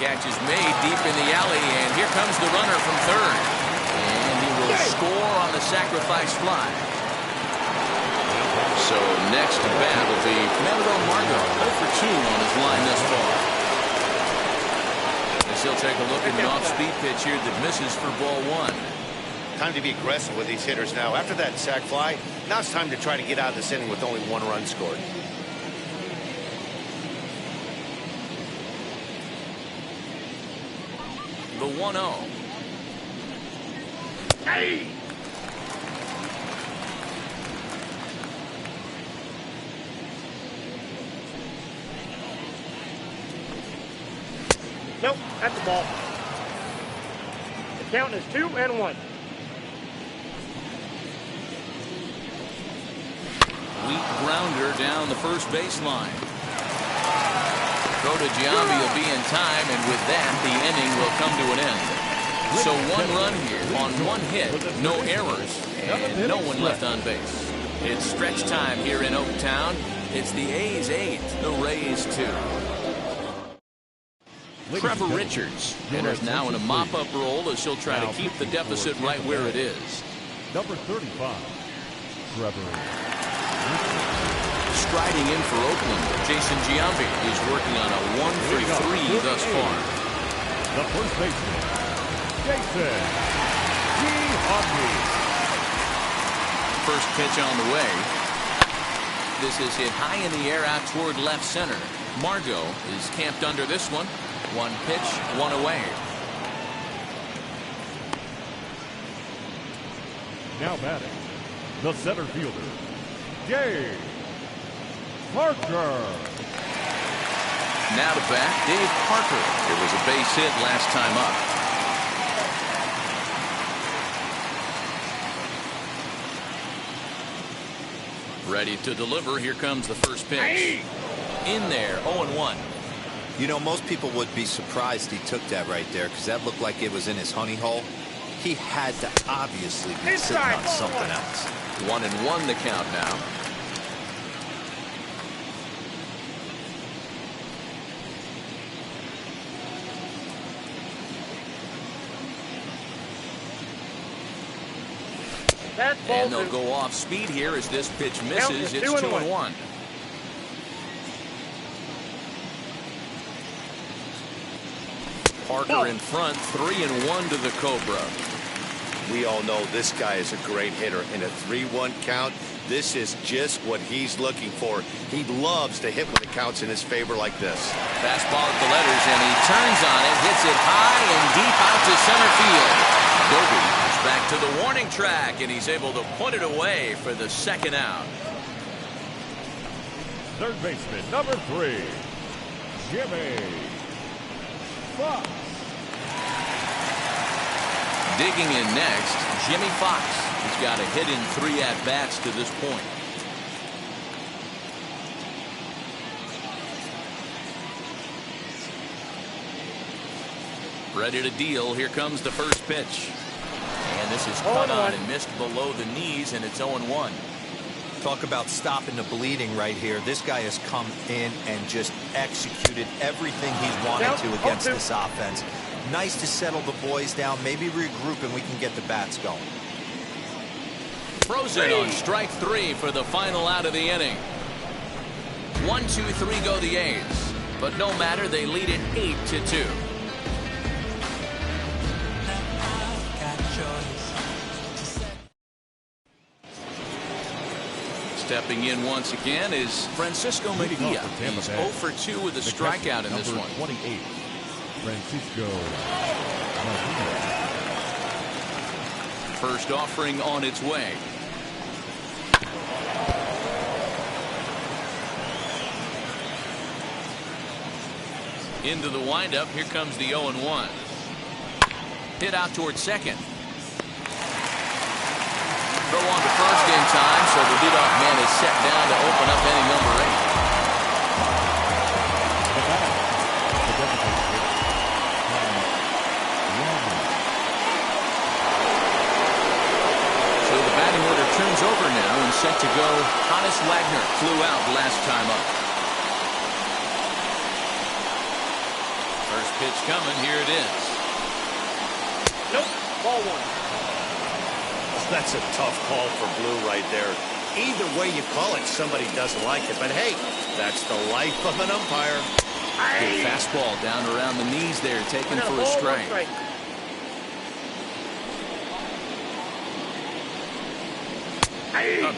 Catch is made deep in the alley, and here comes the runner from third. And he will score on the sacrifice fly. So next to bat will be Fernando Margot, 0-for-2 on his line thus far. As he'll take a look at an off-speed pitch here that misses for ball 1. Time to be aggressive with these hitters now. After that sac fly, now it's time to try to get out of this inning with only 1 run scored. The 1-0. Hey! Nope, that's the ball. The count is 2-1. Weak grounder down the first baseline. Throw to Giambi will be in time, and with that, the inning will come to an end. So 1 run here on 1 hit, no errors, and no one left on base. It's stretch time here in Oaktown. It's the A's 8, the Rays 2. Trevor Richards enters now in a mop-up role as he'll try to keep the deficit right where it is. Number 35, Trevor. Striding in for Oakland, Jason Giambi is working on a 1-for-3 thus far. The first baseman, Jason Giambi. First pitch on the way. This is hit high in the air out toward left center. Margot is camped under this one. 1 pitch, 1 away. Now batting, the center fielder, Dave Parker. Now to bat, Dave Parker. It was a base hit last time up. Ready to deliver. Here comes the first pitch. In there, 0-1. You know, most people would be surprised he took that right there because that looked like it was in his honey hole. He had to obviously be sitting on something else. 1-1 the count now. And they'll go off speed here as this pitch misses. It's 2-1. Parker in front, 3-1 to the Cobra. We all know this guy is a great hitter. In a 3-1 count, this is just what he's looking for. He loves to hit when the count's in his favor like this. Fastball at the letters, and he turns on it, hits it high and deep out to center field. Dobie is back to the warning track, and he's able to put it away for the 2nd out. Third baseman, number 3, Jimmy Fox. Digging in next, Jimmy Fox. He's got a hit in 3 at-bats to this point. Ready to deal. Here comes the first pitch. And this is cut on and missed below the knees, and it's 0-1. Talk about stopping the bleeding right here. This guy has come in and just executed everything he's wanted to against this offense. Nice to settle the boys down, maybe regroup, and we can get the bats going. Frozen on strike 3 for the final out of the inning. 1-2-3 go the A's. But no matter, they lead it 8-2. Stepping in once again is Francisco Mejia. He's 0 for 2 with a strikeout in this one. 28, Francisco Mejia. First offering on its way. Into the windup. Here comes the 0-1. Hit out towards second. Throw on to first in time, so the leadoff man is set down to open up inning number 8. So the batting order turns over now and set to go. Hannes Wagner flew out last time up. First pitch coming. Here it is. Nope. Ball 1. That's a tough call for Blue right there. Either way you call it, somebody doesn't like it. But hey, that's the life of an umpire. Good fastball down around the knees there, taken for a strike.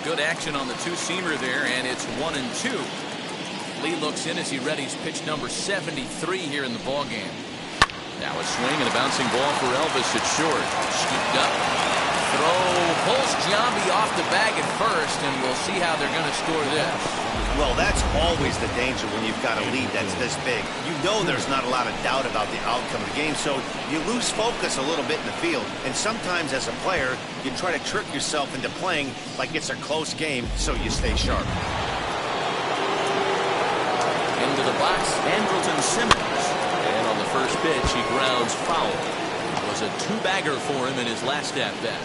Good action on the two-seamer there, and it's 1-2. Lee looks in as he readies pitch number 73 here in the ballgame. Now a swing and a bouncing ball for Elvis at short. Scooped up. Throw pulls Giambi off the bag at first, and we'll see how they're going to score this. Well, that's always the danger when you've got a lead that's this big. You know there's not a lot of doubt about the outcome of the game, so you lose focus a little bit in the field. And sometimes as a player, you try to trick yourself into playing like it's a close game, so you stay sharp. Into the box, Andrelton Simmons. And on the first pitch, he grounds foul. It was a two-bagger for him in his last at-bat.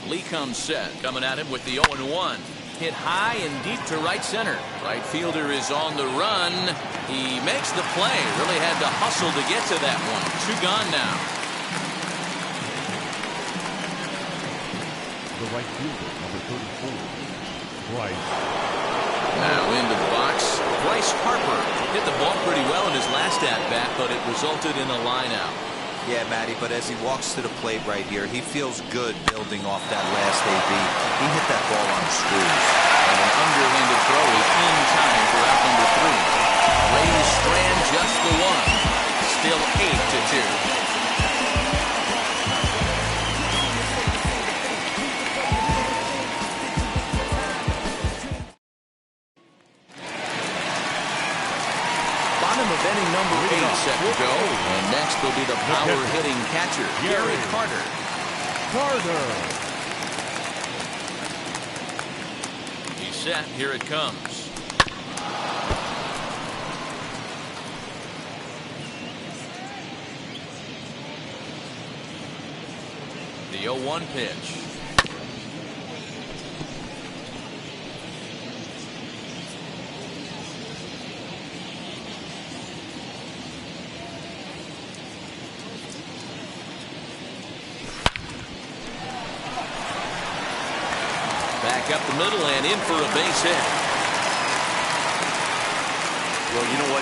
Lee comes set, coming at him with the 0-1. Hit high and deep to right center. Right fielder is on the run. He makes the play. Really had to hustle to get to that one. 2 gone now. The right fielder, number 34, Bryce. Now into the box, Bryce Harper. Hit the ball pretty well in his last at-bat, but it resulted in a line-out. Yeah, Matty, but as he walks to the plate right here, he feels good building off that last AB. He hit that ball on screws. And an underhanded throw is in time for out number 3. Rays strand just the one. Still 8-2. Inning number 8 set to go, and next will be the power-hitting catcher, Gary Carter. He's set. Here it comes. The 0-1 pitch. Up the middle and in for a base hit. Well, you know what?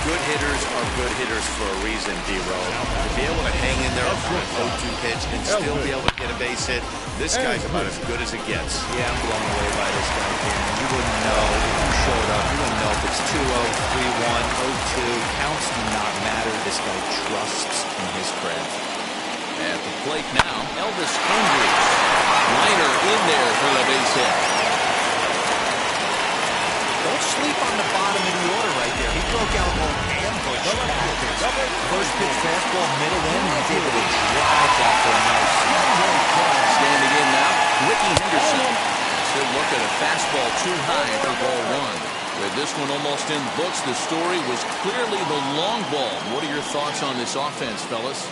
Good hitters are good hitters for a reason, D-Row. To be able to hang in there on an 0-2 pitch and still be able to get a base hit, this guy's about as good as it gets. Yeah, I'm blown away by this guy, Cameron. You wouldn't know if you showed up. You wouldn't know if it's 2-0, 3-1, 0-2. Counts do not matter. This guy trusts in his craft. At the plate now, Elvis Andrus. Liner in there for a base hit. Don't sleep on the bottom of the order right there. He broke out an ambush tactic fastball middle in, and he's able to drive that for a nice swing. Standing in now, Ricky Henderson. Should look at a fastball too high for ball one. With this one almost in the books, the story was clearly the long ball. What are your thoughts on this offense, fellas?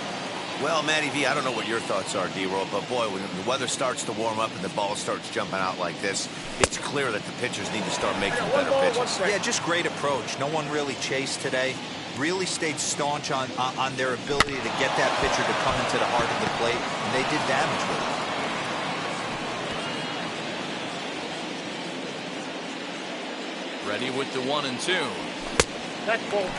Well, Matty V, I don't know what your thoughts are, D-Roll, but boy, when the weather starts to warm up and the ball starts jumping out like this, it's clear that the pitchers need to start making better pitches. Yeah, just great approach. No one really chased today. Really stayed staunch on their ability to get that pitcher to come into the heart of the plate, and they did damage with it. Ready with the 1-2. That's ball two.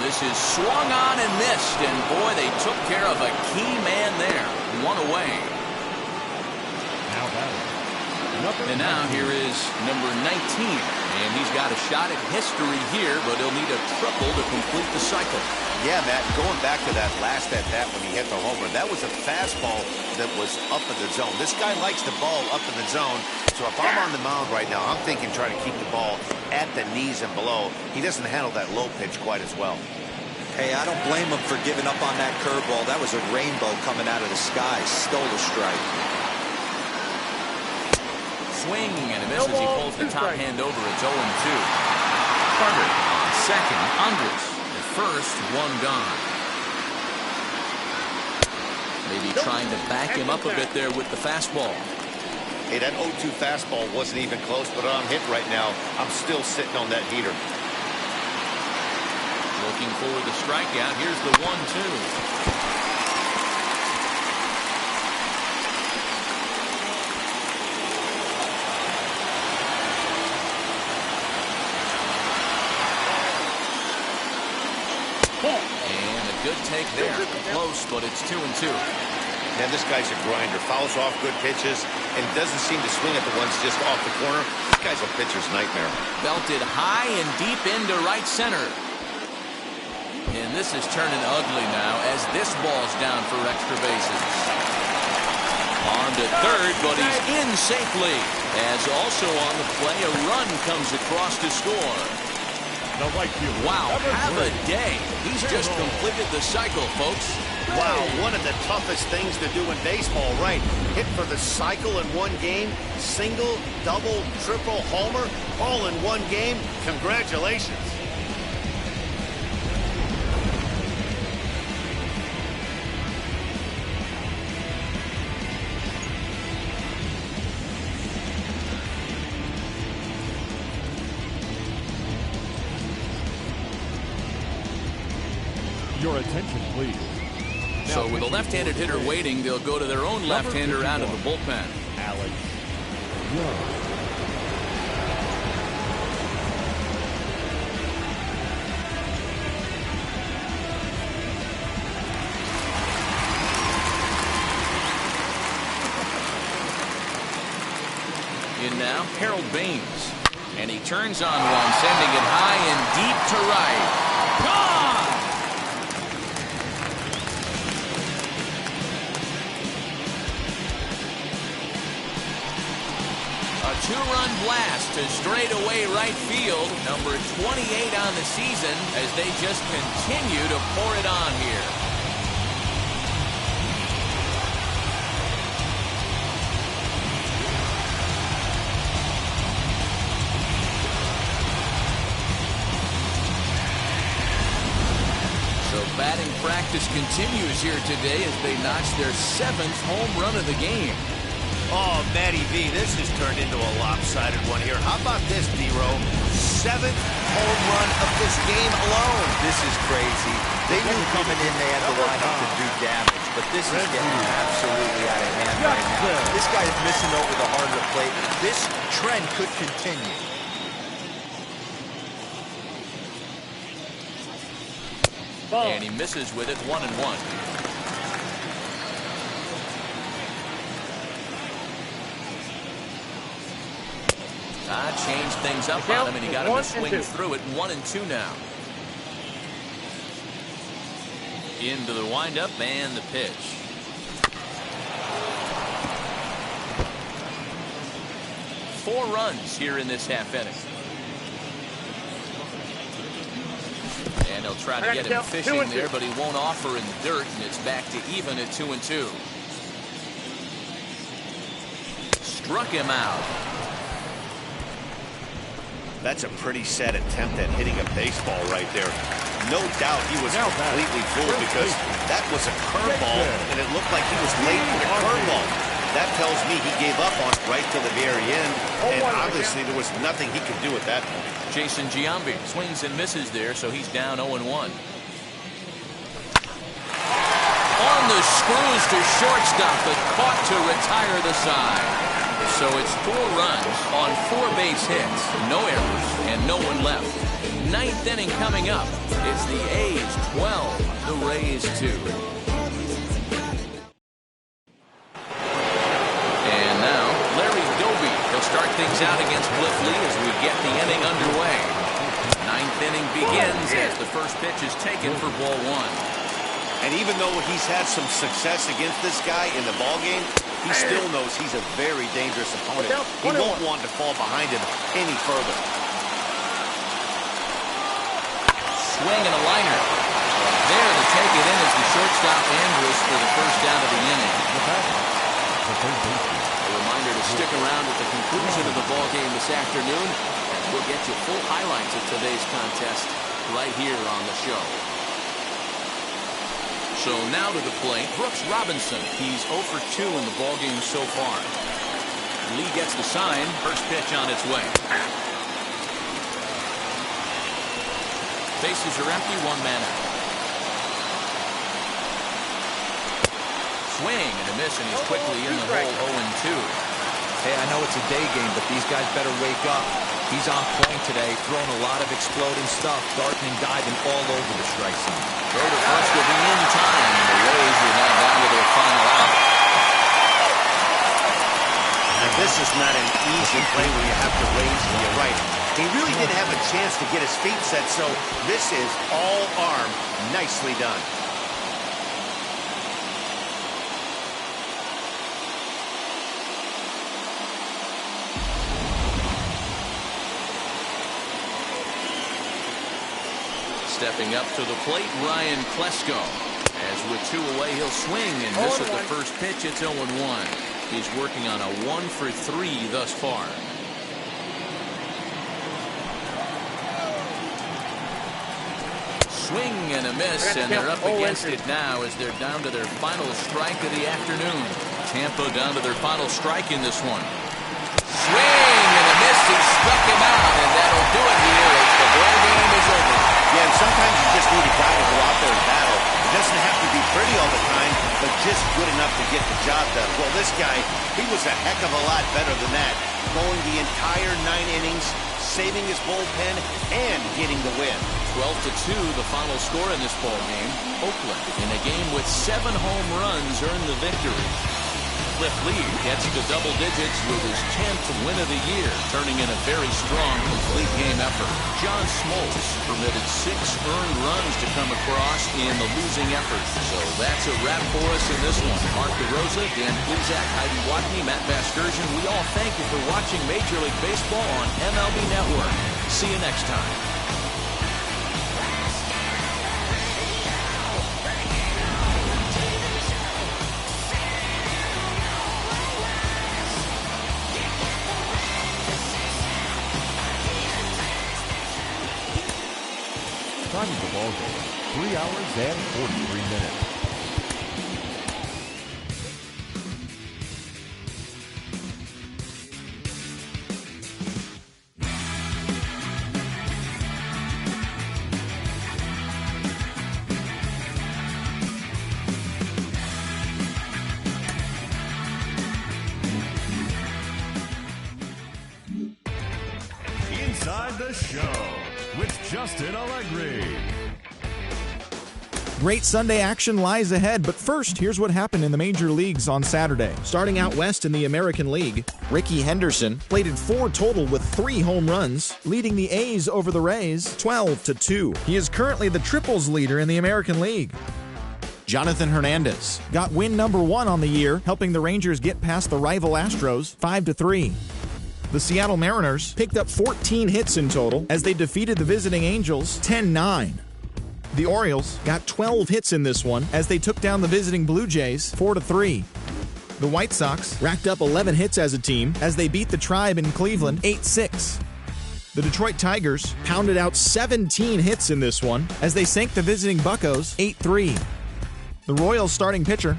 This is swung on and missed, and boy, they took care of a key man there. One away. Now batting. And now here is number 19, and he's got a shot at history here, but he'll need a triple to complete the cycle. Yeah, Matt, going back to that last at-bat when he hit the homer, that was a fastball that was up in the zone. This guy likes the ball up in the zone, so if I'm on the mound right now, I'm thinking try to keep the ball at the knees and below. He doesn't handle that low pitch quite as well. Hey, I don't blame him for giving up on that curveball. That was a rainbow coming out of the sky. Stole a strike. Swing and a miss as he pulls the top hand over. It's 0-2. Carter on second. Andres at first. One gone. Maybe trying to back him up a bit there with the fastball. Hey, that 0-2 fastball wasn't even close, but I'm hit right now. I'm still sitting on that heater. Looking for the strikeout. Here's the 1-2. And a good take there. Close, but it's 2-2. Man, this guy's a grinder. Fouls off good pitches and doesn't seem to swing at the ones just off the corner. This guy's a pitcher's nightmare. Belted high and deep into right center. And this is turning ugly now as this ball's down for extra bases. On to third, but he's in safely. As also on the play, a run comes across to score. Wow, have a day. He's just completed the cycle, folks. Wow, one of the toughest things to do in baseball, right? Hit for the cycle in one game, single, double, triple, homer, all in one game. Congratulations. Your attention, please. So with a left-handed hitter waiting, they'll go to their own left-hander out of the bullpen. Alex Young. In now, Harold Baines. And he turns on one, sending it high and deep to right. Gone! A two-run blast to straightaway right field. Number 28 on the season as they just continue to pour it on here. Batting practice continues here today as they notch their 7th home run of the game. Oh, Matty V, this has turned into a lopsided one here. How about this, D-Row? 7th home run of this game alone. This is crazy. They knew coming in they had the lineup to do damage, but this is getting absolutely out of hand right now. This guy is missing over the heart of the plate. This trend could continue. And he misses with it, 1-1. Changed things up on him, and he got him to swing through it. 1-2 now. Into the windup and the pitch. Four runs here in this half inning. And he'll try to get him fishing there, but he won't offer in the dirt, and it's back to even at 2-2. Struck him out. That's a pretty sad attempt at hitting a baseball right there. No doubt he was completely fooled because that was a curveball, and it looked like he was late for the curveball. That tells me he gave up on it right till the very end, and obviously there was nothing he could do at that point. Jason Giambi swings and misses there, so he's down 0-1. On the screws to shortstop, but caught to retire the side. So it's 4 runs on 4 base hits, no errors, and no one left. 9th inning coming up. It's the A's 12, the Rays 2. And now, Larry Doby. He'll start things out against Cliff Lee as we get the inning underway. 9th inning begins as the first pitch is taken for ball 1. And even though he's had some success against this guy in the ballgame, he still knows he's a very dangerous opponent. He won't want to fall behind him any further. Swing and a liner. There to take it in is the shortstop Andrus for the first down of the inning. A reminder to stick around at the conclusion of the ball game this afternoon. We'll get you full highlights of today's contest right here on the show. So now to the plate, Brooks Robinson. He's 0 for 2 in the ballgame so far. Lee gets the sign. First pitch on its way. Bases are empty, 1 man out. Swing and a miss, and he's quickly in the hole 0-2. Hey, I know it's a day game, but these guys better wake up. He's on point today, throwing a lot of exploding stuff, darting and diving all over the strike zone. Throw to first will be in time, and the Rays are now down to their final out. And this is not an easy play where you have to raise to your right. He really didn't have a chance to get his feet set, so this is all arm. Nicely done. Stepping up to the plate, Ryan Klesko. As with 2 away, he'll swing and miss at the first pitch. It's 0-1. He's working on a 1 for 3 thus far. Swing and a miss, and they're up against it now as they're down to their final strike of the afternoon. Tampa down to their final strike in this one. Swing and a miss. He struck him out, and that'll do it here as the ball game is over. Yeah, and sometimes you just need a guy to go out there and battle. It doesn't have to be pretty all the time, but just good enough to get the job done. Well, this guy, he was a heck of a lot better than that. Going the entire 9 innings, saving his bullpen, and getting the win. 12-2, the final score in this ball game. Oakland, in a game with 7 home runs, earned the victory. Cliff Lee gets to double digits with his 10th win of the year, turning in a very strong complete game effort. John Smoltz permitted 6 earned runs to come across in the losing effort. So that's a wrap for us in this one. Mark DeRosa, Dan Plezak, Heidi Watney, Matt Vasgersian, we all thank you for watching Major League Baseball on MLB Network. See you next time. Time of the ball game, 3 hours and 43 minutes. Inside the Show with Justin Allegri. Great Sunday action lies ahead, but first, here's what happened in the major leagues on Saturday. Starting out west in the American League, Ricky Henderson plated 4 total with 3 home runs, leading the A's over the Rays 12-2. He is currently the triples leader in the American League. Jonathan Hernandez got win number 1 on the year, helping the Rangers get past the rival Astros 5-3. The Seattle Mariners picked up 14 hits in total as they defeated the visiting Angels 10-9. The Orioles got 12 hits in this one as they took down the visiting Blue Jays 4-3. The White Sox racked up 11 hits as a team as they beat the Tribe in Cleveland 8-6. The Detroit Tigers pounded out 17 hits in this one as they sank the visiting Buccos 8-3. The Royals starting pitcher,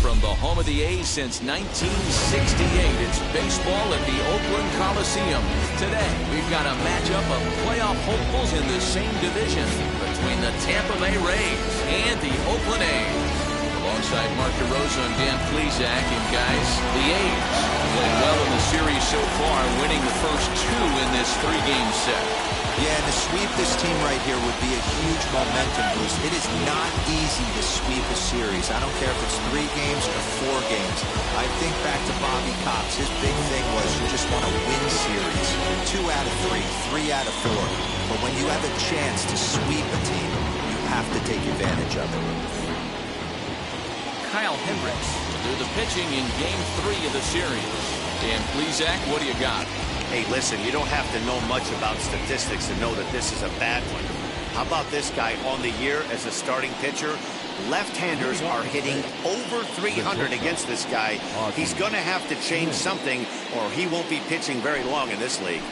From the home of the A's since 1968, it's baseball at the Oakland Coliseum. Today, we've got a matchup of playoff hopefuls in the same division between the Tampa Bay Rays and the Oakland A's. Alongside Mark DeRosa and Dan Plesac, and guys, the A's playing well in the series so far, winning the first 2 in this 3-game set. Yeah, and to sweep this team right here would be a huge momentum boost. It is not easy to sweep a series. I don't care if it's 3 games or 4 games. I think back to Bobby Cox. His big thing was you just want to win series. 2 out of 3, 3 out of 4. But when you have a chance to sweep a team, you have to take advantage of it. Kyle Hendricks to do the pitching in Game 3 of the series. Dan Plesac, what do you got? Hey, listen, you don't have to know much about statistics to know that this is a bad one. How about this guy on the year as a starting pitcher? Left-handers are hitting over 300 against this guy. He's going to have to change something or he won't be pitching very long in this league.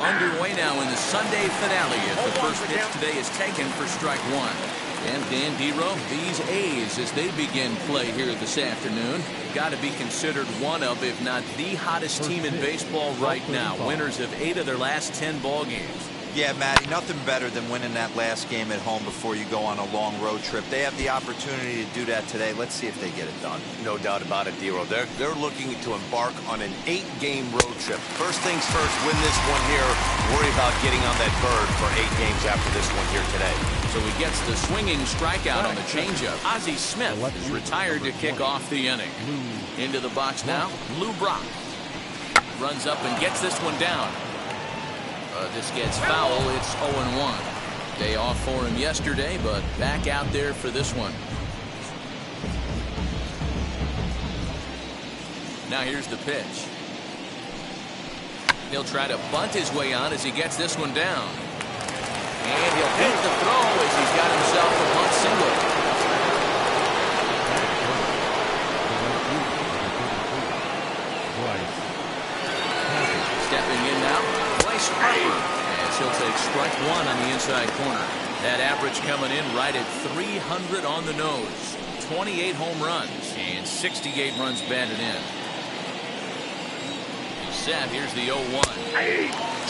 Underway now in the Sunday finale as the first pitch today is taken for strike 1. And Dan Dero, these A's, as they begin play here this afternoon, got to be considered one of, if not the hottest team in baseball right now. Winners of 8 of their last 10 ball games. Yeah, Matty, nothing better than winning that last game at home before you go on a long road trip. They have the opportunity to do that today. Let's see if they get it done. No doubt about it, Dero. They're looking to embark on an 8-game road trip. First things first, win this one here. Worry about getting on that bird for 8 games after this one here today. So he gets the swinging strikeout on the changeup. Ozzie Smith is retired to kick off the inning. Into the box now, Lou Brock. Runs up and gets this one down. This gets foul. It's 0-1. Day off for him yesterday, but back out there for this one. Now here's the pitch. He'll try to bunt his way on as he gets this one down. And he'll hit the throw as he's got himself a bunt single. Stepping in now, Bryce Harper, as he'll take strike 1 on the inside corner. That average coming in right at 300 on the nose. 28 home runs and 68 runs batted in. He's set. Here's the 0-1.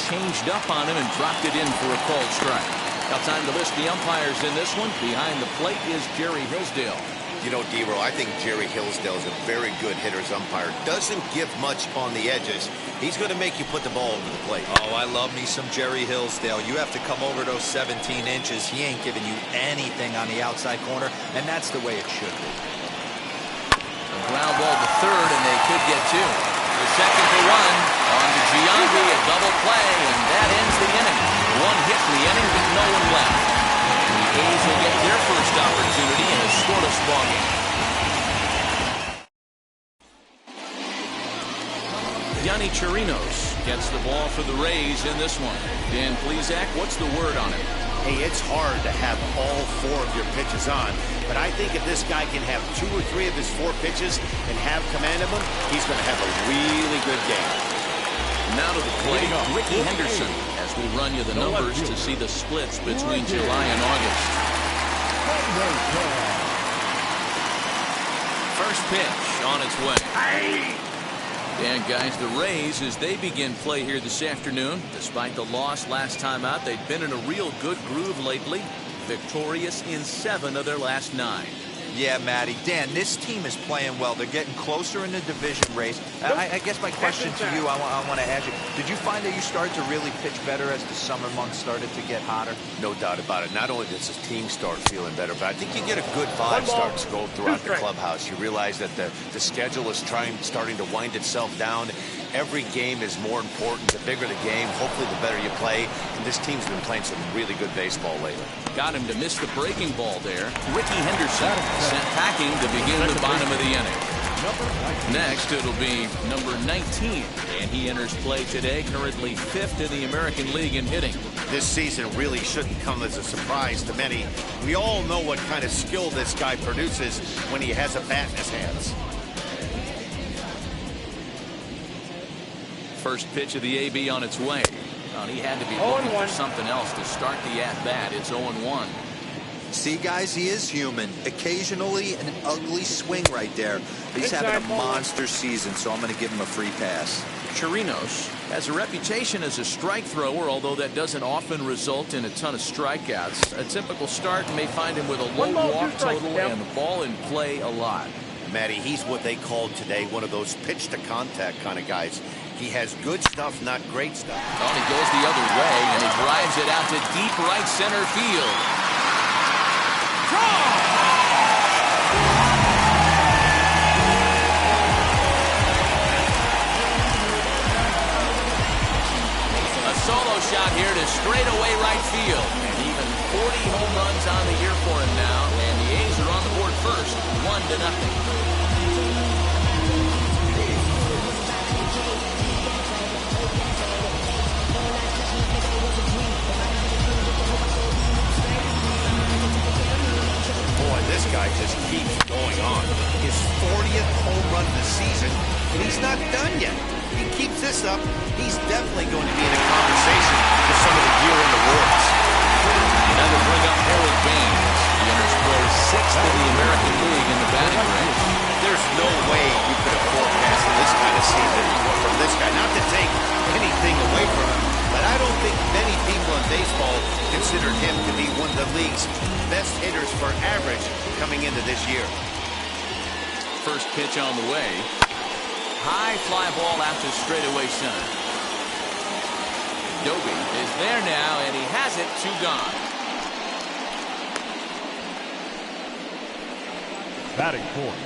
Changed up on him and dropped it in for a called strike. Now time to list the umpires in this one. Behind the plate is Jerry Hillsdale. You know, Dero, I think Jerry Hillsdale is a very good hitter's umpire. Doesn't give much on the edges. He's going to make you put the ball over the plate. Oh, I love me some Jerry Hillsdale. You have to come over those 17 inches. He ain't giving you anything on the outside corner, and that's the way it should be. A ground ball to third, and they could get 2. The second to 1 on to Giambi, a double play, and that ends the inning. 1 hit in the inning with no one left. The A's will get their first opportunity in a scoreless ballgame. Yonny Chirinos gets the ball for the Rays in this one. Dan Plesac, what's the word on it? Hey, it's hard to have all 4 of your pitches on, but I think if this guy can have 2 or 3 of his 4 pitches and have command of them, he's going to have a really good game. Now to the plate, Ricky Henderson, as we run you the numbers to see the splits between July and August. First pitch on its way. And guys, the Rays, as they begin play here this afternoon, despite the loss last time out, they've been in a real good groove lately, victorious in 7 of their last 9. Yeah, Matty. Dan, this team is playing well. They're getting closer in the division race. I guess my question to you, I want to ask you, did you find that you started to really pitch better as the summer months started to get hotter? No doubt about it. Not only does the team start feeling better, but I think you get a good vibe starting to go throughout the clubhouse. You realize that the schedule is starting to wind itself down. Every game is more important. The bigger the game, hopefully the better you play. And this team's been playing some really good baseball lately. Got him to miss the breaking ball there. Ricky Henderson sent packing to begin the bottom of the inning. Next, it'll be number 19, and he enters play today, currently 5th in the American League in hitting. This season really shouldn't come as a surprise to many. We all know what kind of skill this guy produces when he has a bat in his hands. First pitch of the AB on its way. Well, he had to be looking for something else to start the at-bat. It's 0-1. See, guys, he is human. Occasionally an ugly swing right there. But he's having a monster season, so I'm going to give him a free pass. Chirinos has a reputation as a strike thrower, although that doesn't often result in a ton of strikeouts. A typical start may find him with a low walk total and the ball in play a lot. Matty, he's what they called today one of those pitch-to-contact kind of guys. He has good stuff, not great stuff. Oh, he goes the other way, and he drives it out to deep right center field. A solo shot here to straightaway right field. And even 40 home runs on the year for him now, and the A's are on the board first, 1-0. This guy just keeps going on. His 40th home run of the season, and he's not done yet. If he keeps this up, he's definitely going to be in a conversation for some of the year-end awards. Now to bring up Harold Baines. He enters play 6th in the American League in the batting range. There's no way you could have forecasted this kind of season from this guy. Not to take anything away from him, but I don't think many people in baseball consider him to be one of the league's best hitters for average coming into this year. First pitch on the way. High fly ball out to straightaway center. Doby is there now, and he has it, 2 gone. Batting fourth.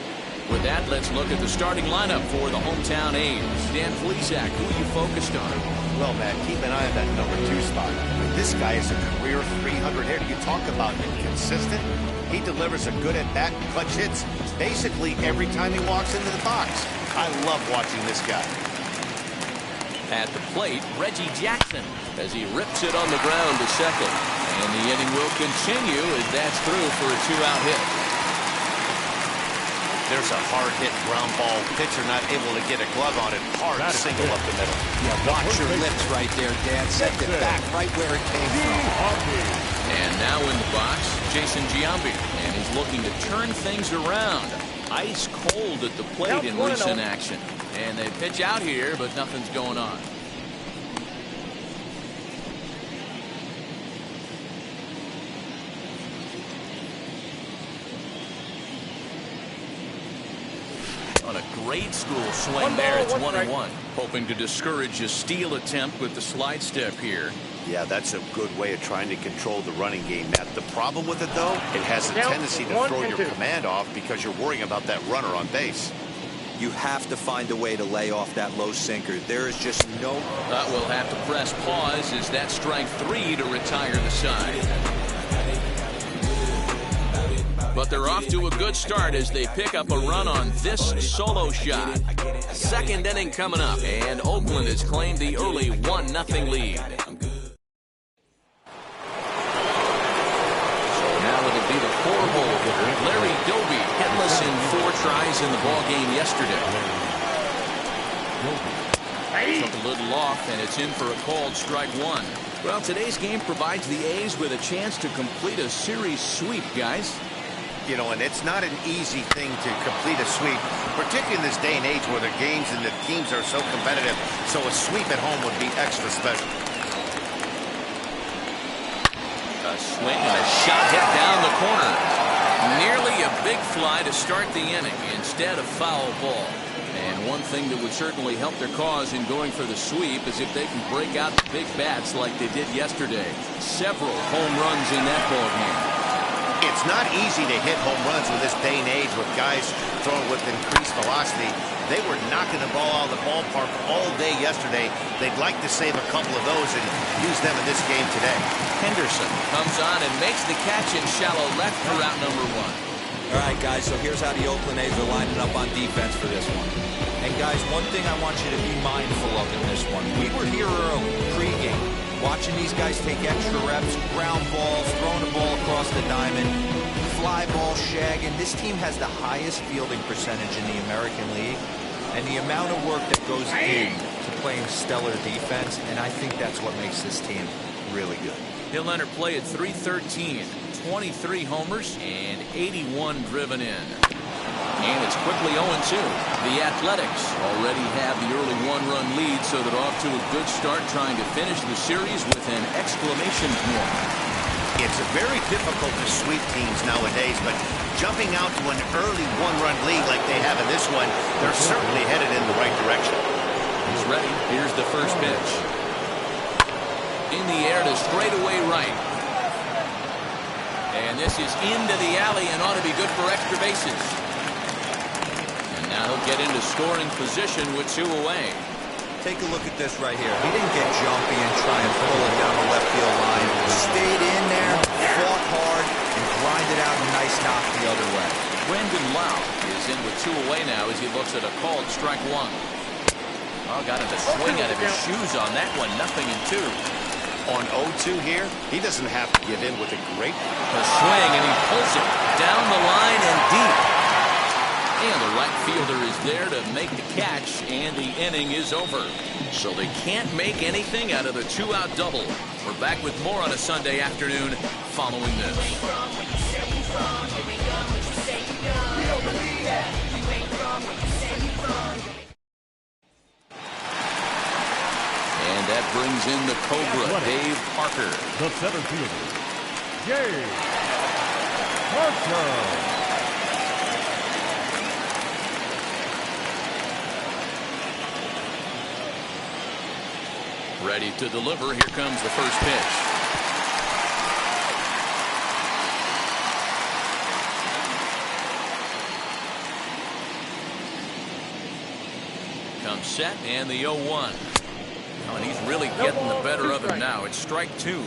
With that, let's look at the starting lineup for the hometown A's. Dan Plesac, who are you focused on? Well, Matt, keep an eye on that number 2 spot. This guy is a career 300 hitter. You talk about inconsistent. He delivers a good at-bat, clutch hits basically every time he walks into the box. I love watching this guy. At the plate, Reggie Jackson, as he rips it on the ground to second. And the inning will continue as that's through for a 2-out hit. There's a hard-hit ground ball. Pitcher not able to get a glove on it. Hard single up the middle. Yeah, watch your lips right there, Dan. Send it back right where it came from. And now in the box, Jason Giambi. And he's looking to turn things around. Ice cold at the plate in recent action. And they pitch out here, but nothing's going on. On a grade school swing there, it's 1-1. Hoping to discourage a steal attempt with the slide step here. Yeah, that's a good way of trying to control the running game, Matt. The problem with it, though, it has a tendency to throw your command off because you're worrying about that runner on base. You have to find a way to lay off that low sinker. There is just no... We'll have to press pause as that strike 3 to retire the side. But they're off to a good start as they pick up a run on this solo shot. Second inning coming up, and Oakland has claimed the early 1-0 lead. So now it'll be the 4-hole hitter, Larry Doby, hitless in 4 tries in the ball game yesterday. Took a little off, and it's in for a called strike 1. Well, today's game provides the A's with a chance to complete a series sweep, guys. You know, and it's not an easy thing to complete a sweep, particularly in this day and age where the games and the teams are so competitive. So a sweep at home would be extra special. A swing and a shot hit down the corner. Nearly a big fly to start the inning instead of foul ball. And one thing that would certainly help their cause in going for the sweep is if they can break out the big bats like they did yesterday. Several home runs in that ball game. It's not easy to hit home runs with this day and age with guys throwing with increased velocity. They were knocking the ball out of the ballpark all day yesterday. They'd like to save a couple of those and use them in this game today. Henderson comes on and makes the catch in shallow left for out number 1. All right, guys, so here's how the Oakland A's are lining up on defense for this one. And, guys, one thing I want you to be mindful of in this one. We were here early, pregame, watching these guys take extra reps, ground balls, throwing the ball across the diamond, fly ball, shagging. This team has the highest fielding percentage in the American League, and the amount of work that goes into playing stellar defense, and I think that's what makes this team really good. He'll enter play at .313, 23 homers, and 81 driven in. And it's quickly 0-2. The Athletics already have the early 1-run lead, so they're off to a good start trying to finish the series with an exclamation point. It's very difficult to sweep teams nowadays, but jumping out to an early 1-run lead like they have in this one, they're certainly headed in the right direction. He's ready. Here's the first pitch. In the air to straightaway right. And this is into the alley and ought to be good for extra bases. And now he'll get into scoring position with 2 away. Take a look at this right here. He didn't get jumpy and try and pull it down the left field line. Stayed in there, fought hard, and grinded out a nice knock the other way. Brendan Lau is in with 2 away now as he looks at a called strike 1. Oh, got him to swing out of his shoes on that one. 0-2. On 0-2 here, he doesn't have to give in with a great swing, and he pulls it down the line and deep. And the right fielder is there to make the catch, and the inning is over. So they can't make anything out of the 2-out double. We're back with more on a Sunday afternoon following this. And that brings in the Cobra, Dave Parker. The center fielder, Dave Parker. Ready to deliver. Here comes the first pitch. Comes set and the 0-1. And he's really getting the better of him now. It's strike 2.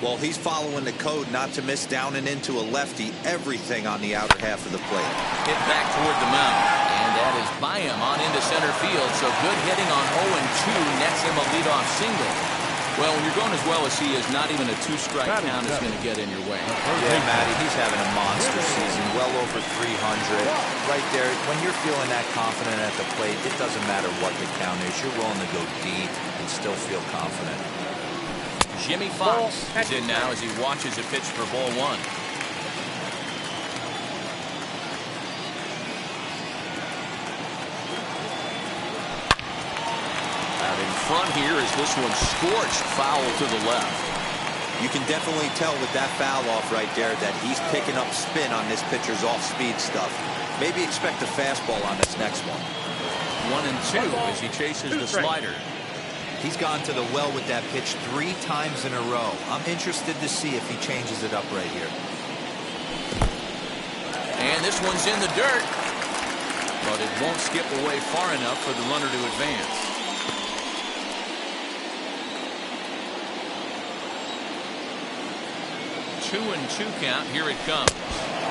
Well, he's following the code not to miss down and into a lefty. Everything on the outer half of the plate. Hit back toward the mound. And that is by him on into center field. So good hitting on 0-2 nets him a leadoff single. Well, when you're going as well as he is, not even a 2-strike count is going to get in your way. Yeah, Matty, he's having a monster season. Well over 300. Right there, when you're feeling that confident at the plate, it doesn't matter what the count is. You're willing to go deep and still feel confident. Jimmy Fox is in now as he watches a pitch for ball 1. Out in front here is this one scorched foul to the left. You can definitely tell with that foul off right there that he's picking up spin on this pitcher's off-speed stuff. Maybe expect a fastball on this next one. 1-2 as he chases the slider. He's gone to the well with that pitch 3 times in a row. I'm interested to see if he changes it up right here. And this one's in the dirt. But it won't skip away far enough for the runner to advance. Two and 2 count. Here it comes.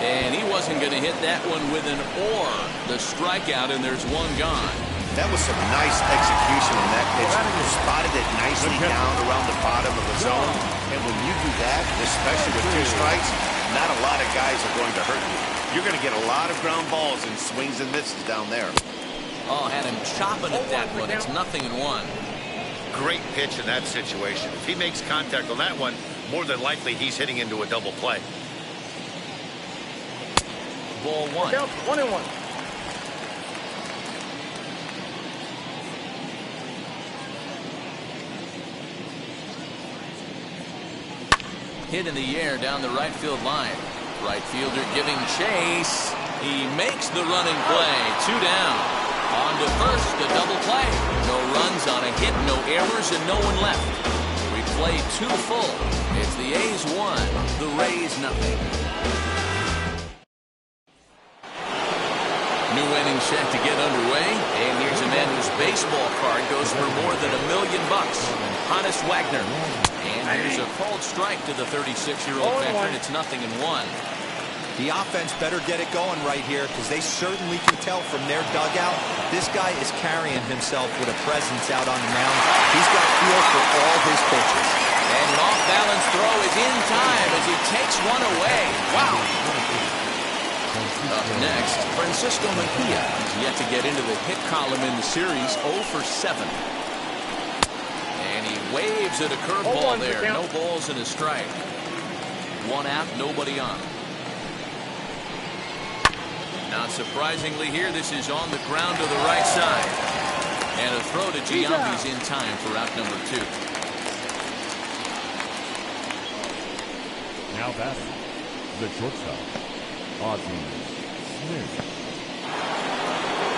And he wasn't going to hit that one with an or. The strikeout, and there's one gone. That was some nice execution on that pitch. Spotted it nicely down around the bottom of the zone. And when you do that, especially with 2 strikes, not a lot of guys are going to hurt you. You're going to get a lot of ground balls and swings and misses down there. Oh, had him chopping at that one. It's 0-1. Great pitch in that situation. If he makes contact on that one, more than likely he's hitting into a double play. Ball 1. 1-1. Hit in the air down the right field line. Right fielder giving chase. He makes the running play. 2 down. On to first, a double play. No runs on a hit, no errors, and no one left. We played 2 full. It's the A's 1, the Rays 0. New inning set to get underway, and here's a man whose baseball card goes for more than $1 million. Hannes Wagner. And here's a called strike to the 36-year-old veteran. It's 0-1. The offense better get it going right here, because they certainly can tell from their dugout this guy is carrying himself with a presence out on the mound. He's got feel for all his pitches. And an off-balance throw is in time as he takes one away. Wow. Up next, Francisco Mejia is yet to get into the hit column in the series, 0 for 7. And he waves at a curveball there. No balls and a strike. 1 out, nobody on. Not surprisingly here, this is on the ground to the right side. And a throw to Giambi's in time for out number 2. Now that's the shortstop, Ozzie Smith.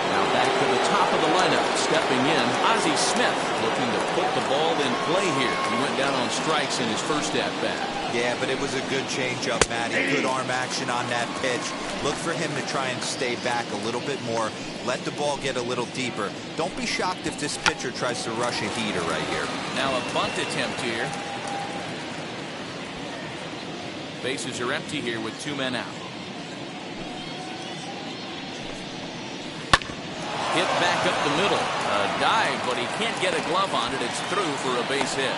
Now back to the top of the lineup. Stepping in, Ozzie Smith looking to put the ball in play here. He went down on strikes in his first at-bat. Yeah, but it was a good changeup, Matty. Good arm action on that pitch. Look for him to try and stay back a little bit more. Let the ball get a little deeper. Don't be shocked if this pitcher tries to rush a heater right here. Now a bunt attempt here. Bases are empty here with 2 men out. Hit back up the middle. A dive, but he can't get a glove on it. It's through for a base hit.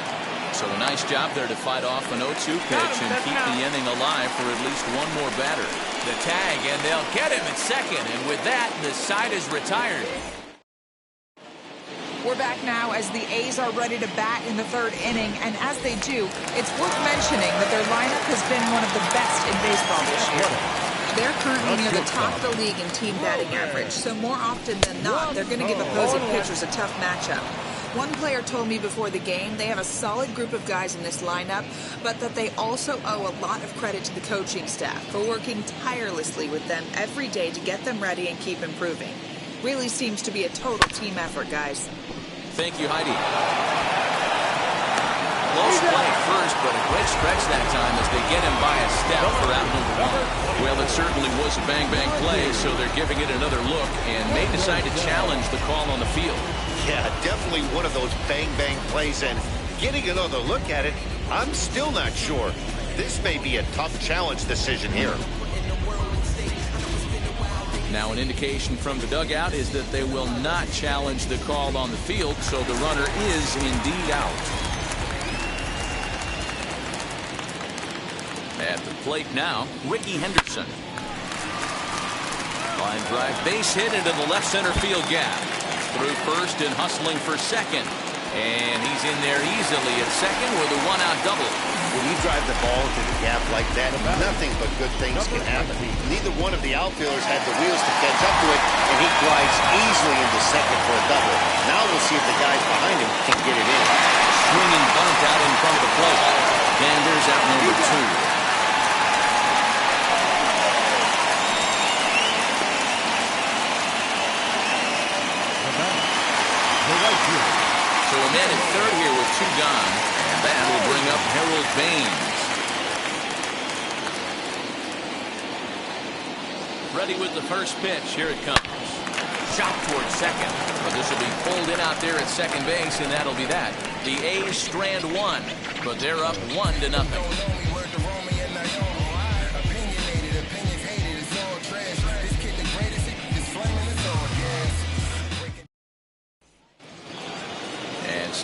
So a nice job there to fight off an 0-2 pitch and keep the inning alive for at least one more batter. The tag, and they'll get him at second. And with that, the side is retired. We're back now as the A's are ready to bat in the 3rd inning. And as they do, it's worth mentioning that their lineup has been one of the best in baseball this year. They're currently near the top of the league in team batting average, so more often than not, they're going to give opposing pitchers a tough matchup. One player told me before the game they have a solid group of guys in this lineup, but that they also owe a lot of credit to the coaching staff for working tirelessly with them every day to get them ready and keep improving. Really seems to be a total team effort, guys. Thank you, Heidi. Close play first, but a great stretch that time as they get him by a step for out number 1. Well, it certainly was a bang-bang play, so they're giving it another look and may decide to challenge the call on the field. Yeah, definitely one of those bang-bang plays, and getting another look at it, I'm still not sure. This may be a tough challenge decision here. Now an indication from the dugout is that they will not challenge the call on the field, so the runner is indeed out. At the plate now, Ricky Henderson. Line drive base hit into the left center field gap. Through first and hustling for second. And he's in there easily at second with a 1-out double. When you drive the ball into the gap like that, nothing but good things can happen. Neither one of the outfielders had the wheels to catch up to it, and he glides easily into second for a double. Now we'll see if the guys behind him can get it in. Swinging bunt out in front of the plate. And there's out number 2. So a man at third here with 2 gone, and that will bring up Harold Baines. Ready with the first pitch. Here it comes. Shot towards second, but this will be pulled in out there at second base, and that'll be that. The A's strand 1, but they're up 1-0.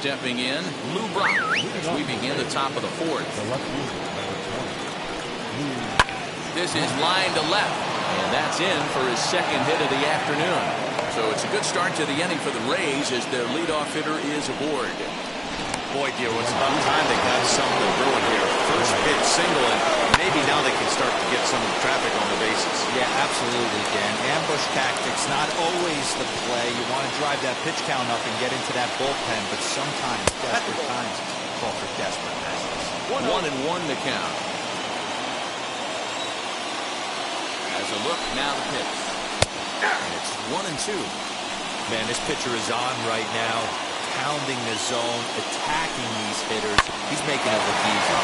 stepping in, Lou Brock, as we begin the top of the fourth. This is line to left, and that's in for his second hit of the afternoon. So it's a good start to the inning for the Rays as their leadoff hitter is aboard. Boy, dear, it's about time they got something going here. First pitch single, and maybe now they can start to get some traffic on the bases. Yeah, absolutely, Dan. Ambush tactics, not always the play. You want to drive that pitch count up and get into that bullpen, but sometimes, desperate times, call for desperate passes. 1-1 the count. As a look, now the pitch. And it's 1-2. Man, this pitcher is on right now, pounding the zone, attacking these hitters. He's making it look easy.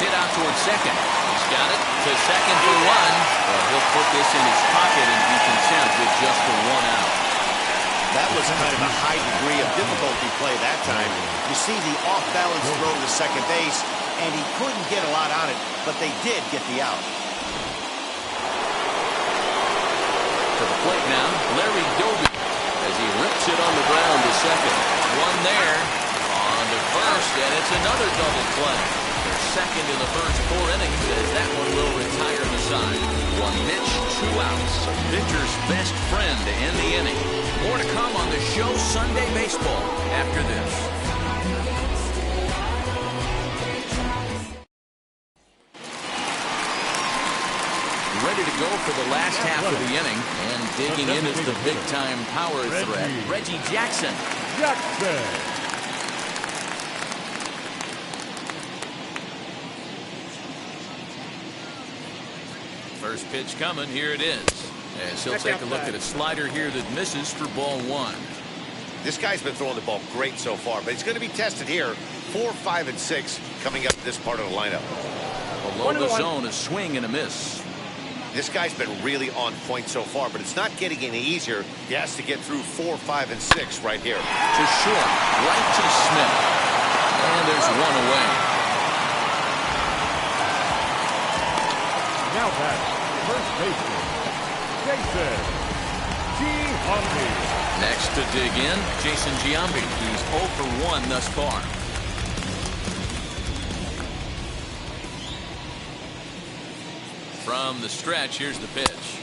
Hit out towards second. He's got it to second for one. Well, he'll put this in his pocket and be content with just the one out. That was kind of a high degree of difficulty play that time. You see the off-balance throw to second base, and he couldn't get a lot on it, but they did get the out. To the plate now, Larry Doby, as he rips it on the ground to second. One there, on to first, and it's another double play. Their second in the first 4 innings, as that one will retire the side. 1 pitch, 2 outs. Pitcher's best friend to end the inning. More to come on the show Sunday Baseball after this. Ready to go for the last half of the inning, and digging in is the big-time power threat, Reggie Jackson. First pitch coming, here it is. As he'll take a look at a slider here that misses for ball 1. This guy's been throwing the ball great so far, but he's going to be tested here. 4, 5, and 6 coming up this part of the lineup. Below the zone, a swing and a miss. This guy's been really on point so far, but it's not getting any easier. He has to get through 4, 5, and 6 right here. To short, right to Smith. And there's one away. Now back, first baseman, Jason Giambi. Next to dig in, Jason Giambi. He's 0 for 1 thus far. From the stretch, here's the pitch.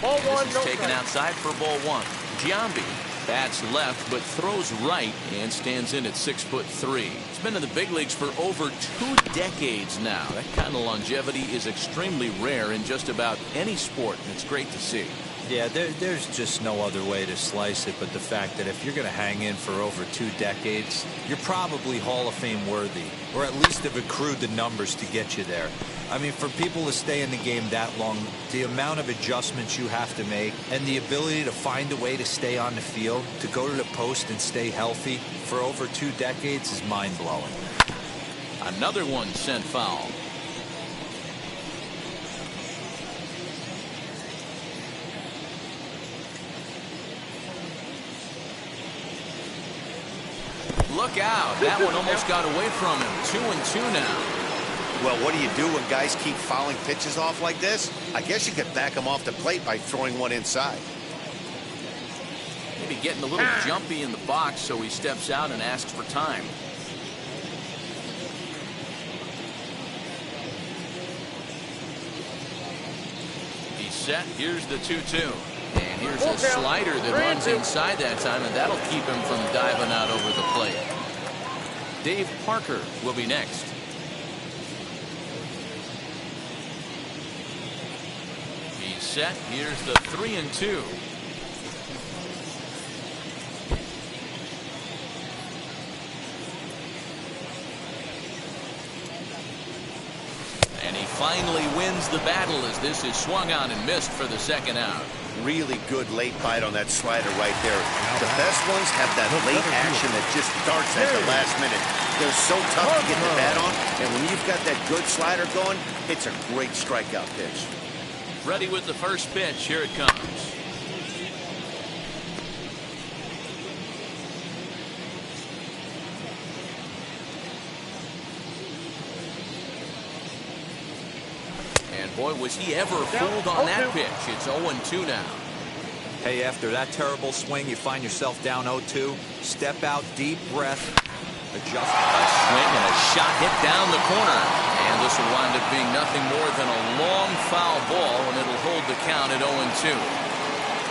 Ball 1, this is no taken strike. outside for ball 1. Giambi bats left, but throws right and stands in at 6'3". He's been in the big leagues for over 2 decades now. That kind of longevity is extremely rare in just about any sport, and it's great to see. Yeah, there's just no other way to slice it but the fact that if you're going to hang in for over 2 decades, you're probably Hall of Fame worthy, or at least have accrued the numbers to get you there. I mean, for people to stay in the game that long, the amount of adjustments you have to make and the ability to find a way to stay on the field, to go to the post and stay healthy for over 2 decades is mind-blowing. Another one sent foul. Look out. That one almost got away from him. 2-2 now. Well, what do you do when guys keep fouling pitches off like this? I guess you could back them off the plate by throwing one inside. Maybe getting a little jumpy in the box, so he steps out and asks for time. He's set. Here's the 2-2. And here's a slider that runs inside that time, and that'll keep him from diving out over the plate. Dave Parker will be next. He's set. Here's the 3-2. And he finally wins the battle as this is swung on and missed for the second out. Really good late bite on that slider right there. The best ones have that late action that just darts at the last minute. They're so tough to get the bat on, and when you've got that good slider going, it's a great strikeout pitch. Ready with the first pitch. Here it comes. And boy, was he ever fooled on that pitch. It's 0-2 now. Hey, after that terrible swing, you find yourself down 0-2. Step out, deep breath, adjustment. A swing and a shot hit down the corner. And this will wind up being nothing more than a long foul ball, and it'll hold the count at 0-2.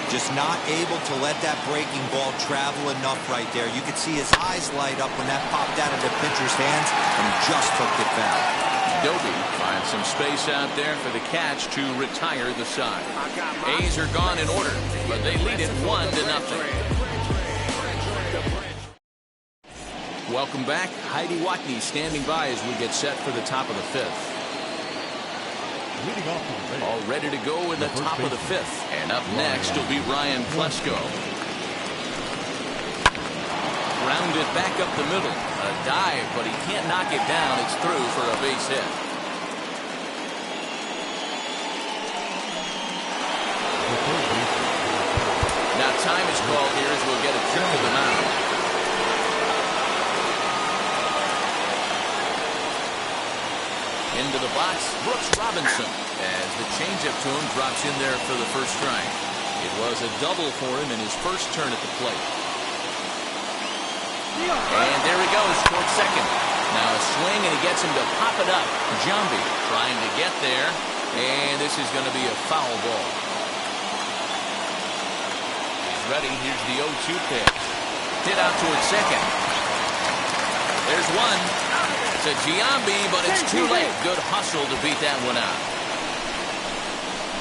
Just not able to let that breaking ball travel enough right there. You could see his eyes light up when that popped out of the pitcher's hands, and he just took it foul. Doby finds some space out there for the catch to retire the side. A's are gone in order, but they lead it 1-0. Welcome back. Heidi Watney standing by as we get set for the top of the fifth. Leading off to the base. All ready to go in the top of the fifth. And up next will be Ryan Plesko. Grounded back up the middle. A dive, but he can't knock it down. It's through for a base hit. Now time is called here as we'll get a trip to the mound. Into the box, Brooks Robinson, as the changeup to him drops in there for the first strike. It was a double for him in his first turn at the plate. And there he goes towards second. Now a swing, and he gets him to pop it up. Jambi trying to get there, and this is going to be a foul ball. He's ready. Here's the 0-2 pitch. Hit out towards second. There's one. To Giambi, but it's too late. Good hustle to beat that one out.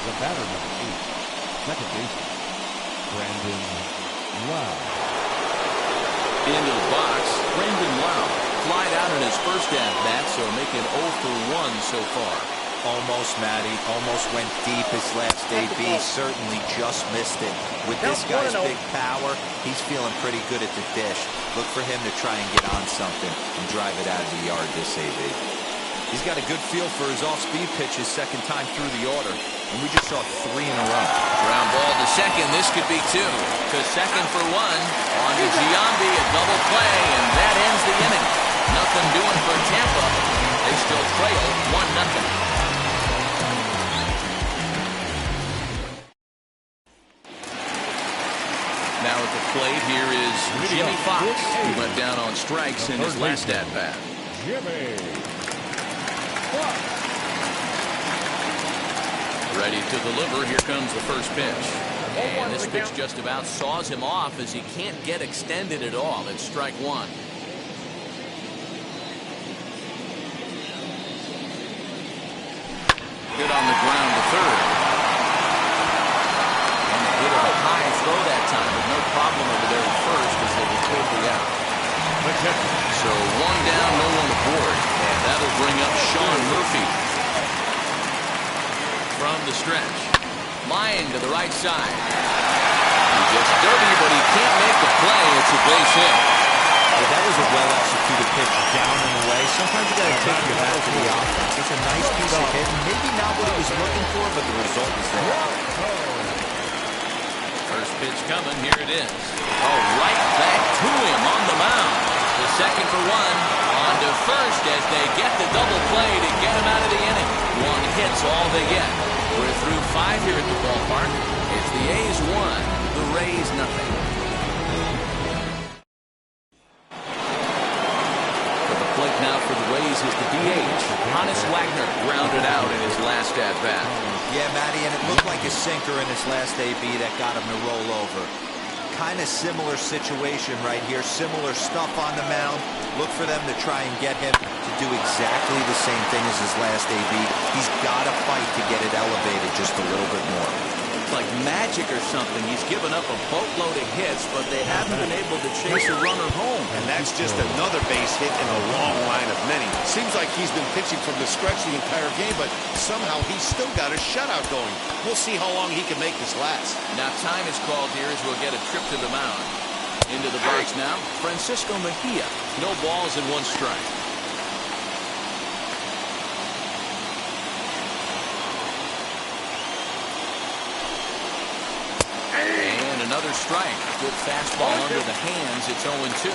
The batter, number 8, second baseman, Brandon Lau. Into the box, Brandon Lau flied out in his first at-bat, so making 0 for 1 so far. Almost, Matty. Almost went deep his last AB. Certainly just missed it. With this guy's big power, he's feeling pretty good at the dish. Look for him to try and get on something and drive it out of the yard this AB. He's got a good feel for his off-speed pitches second time through the order, and we just saw 3 in a row. Ground ball to second. This could be 2. To second for 1. On to Giambi, a double play, and that ends the inning. Nothing doing for Tampa. They still trail 1-0. Now at the plate, here is Jimmy Fox, who went down on strikes in his last at-bat. Jimmy Fox. Ready to deliver. Here comes the first pitch. And this pitch just about saws him off as he can't get extended at all. It's strike 1. Good on the ground to third. And a bit of a high throw that time, but no problem over there at first as they were quickly out. So 1 down, no one aboard. And that'll bring up Sean Murphy. From the stretch. Line to the right side. He gets dirty, but he can't make the play. It's a base hit. Well, that was a well-executed pitch down and away. Sometimes you got to take your hat to the offense. It's a nice piece of hit. Maybe not what he was looking for, but the result is there. First pitch coming. Here it is. Oh, right back to him on the mound. The second for 1. On to first as they get the double play to get him out of the inning. 1 hit's all they get. We're through 5 here at the ballpark. It's the A's 1, the Rays nothing. At the plate now for the Rays is the DH. Hannes Wagner grounded out in his last at-bat. Yeah, Matty, and it looked like a sinker in his last AB that got him to roll over. Kind of similar situation right here. Similar stuff on the mound. Look for them to try and get him to do exactly the same thing as his last AB. He's got to fight to get it elevated just a little bit more. It's like magic or something. He's given up a boatload of hits, but they haven't been able to chase a runner home. And that's just another base hit in a long line of many. Seems like he's been pitching from the stretch the entire game, but somehow he's still got a shutout going. We'll see how long he can make this last. Now time is called here as we'll get a trip to the mound. Into the box now, Francisco Mejia. No balls and 1 strike. And another strike. Good fastball under the hands. It's 0-2.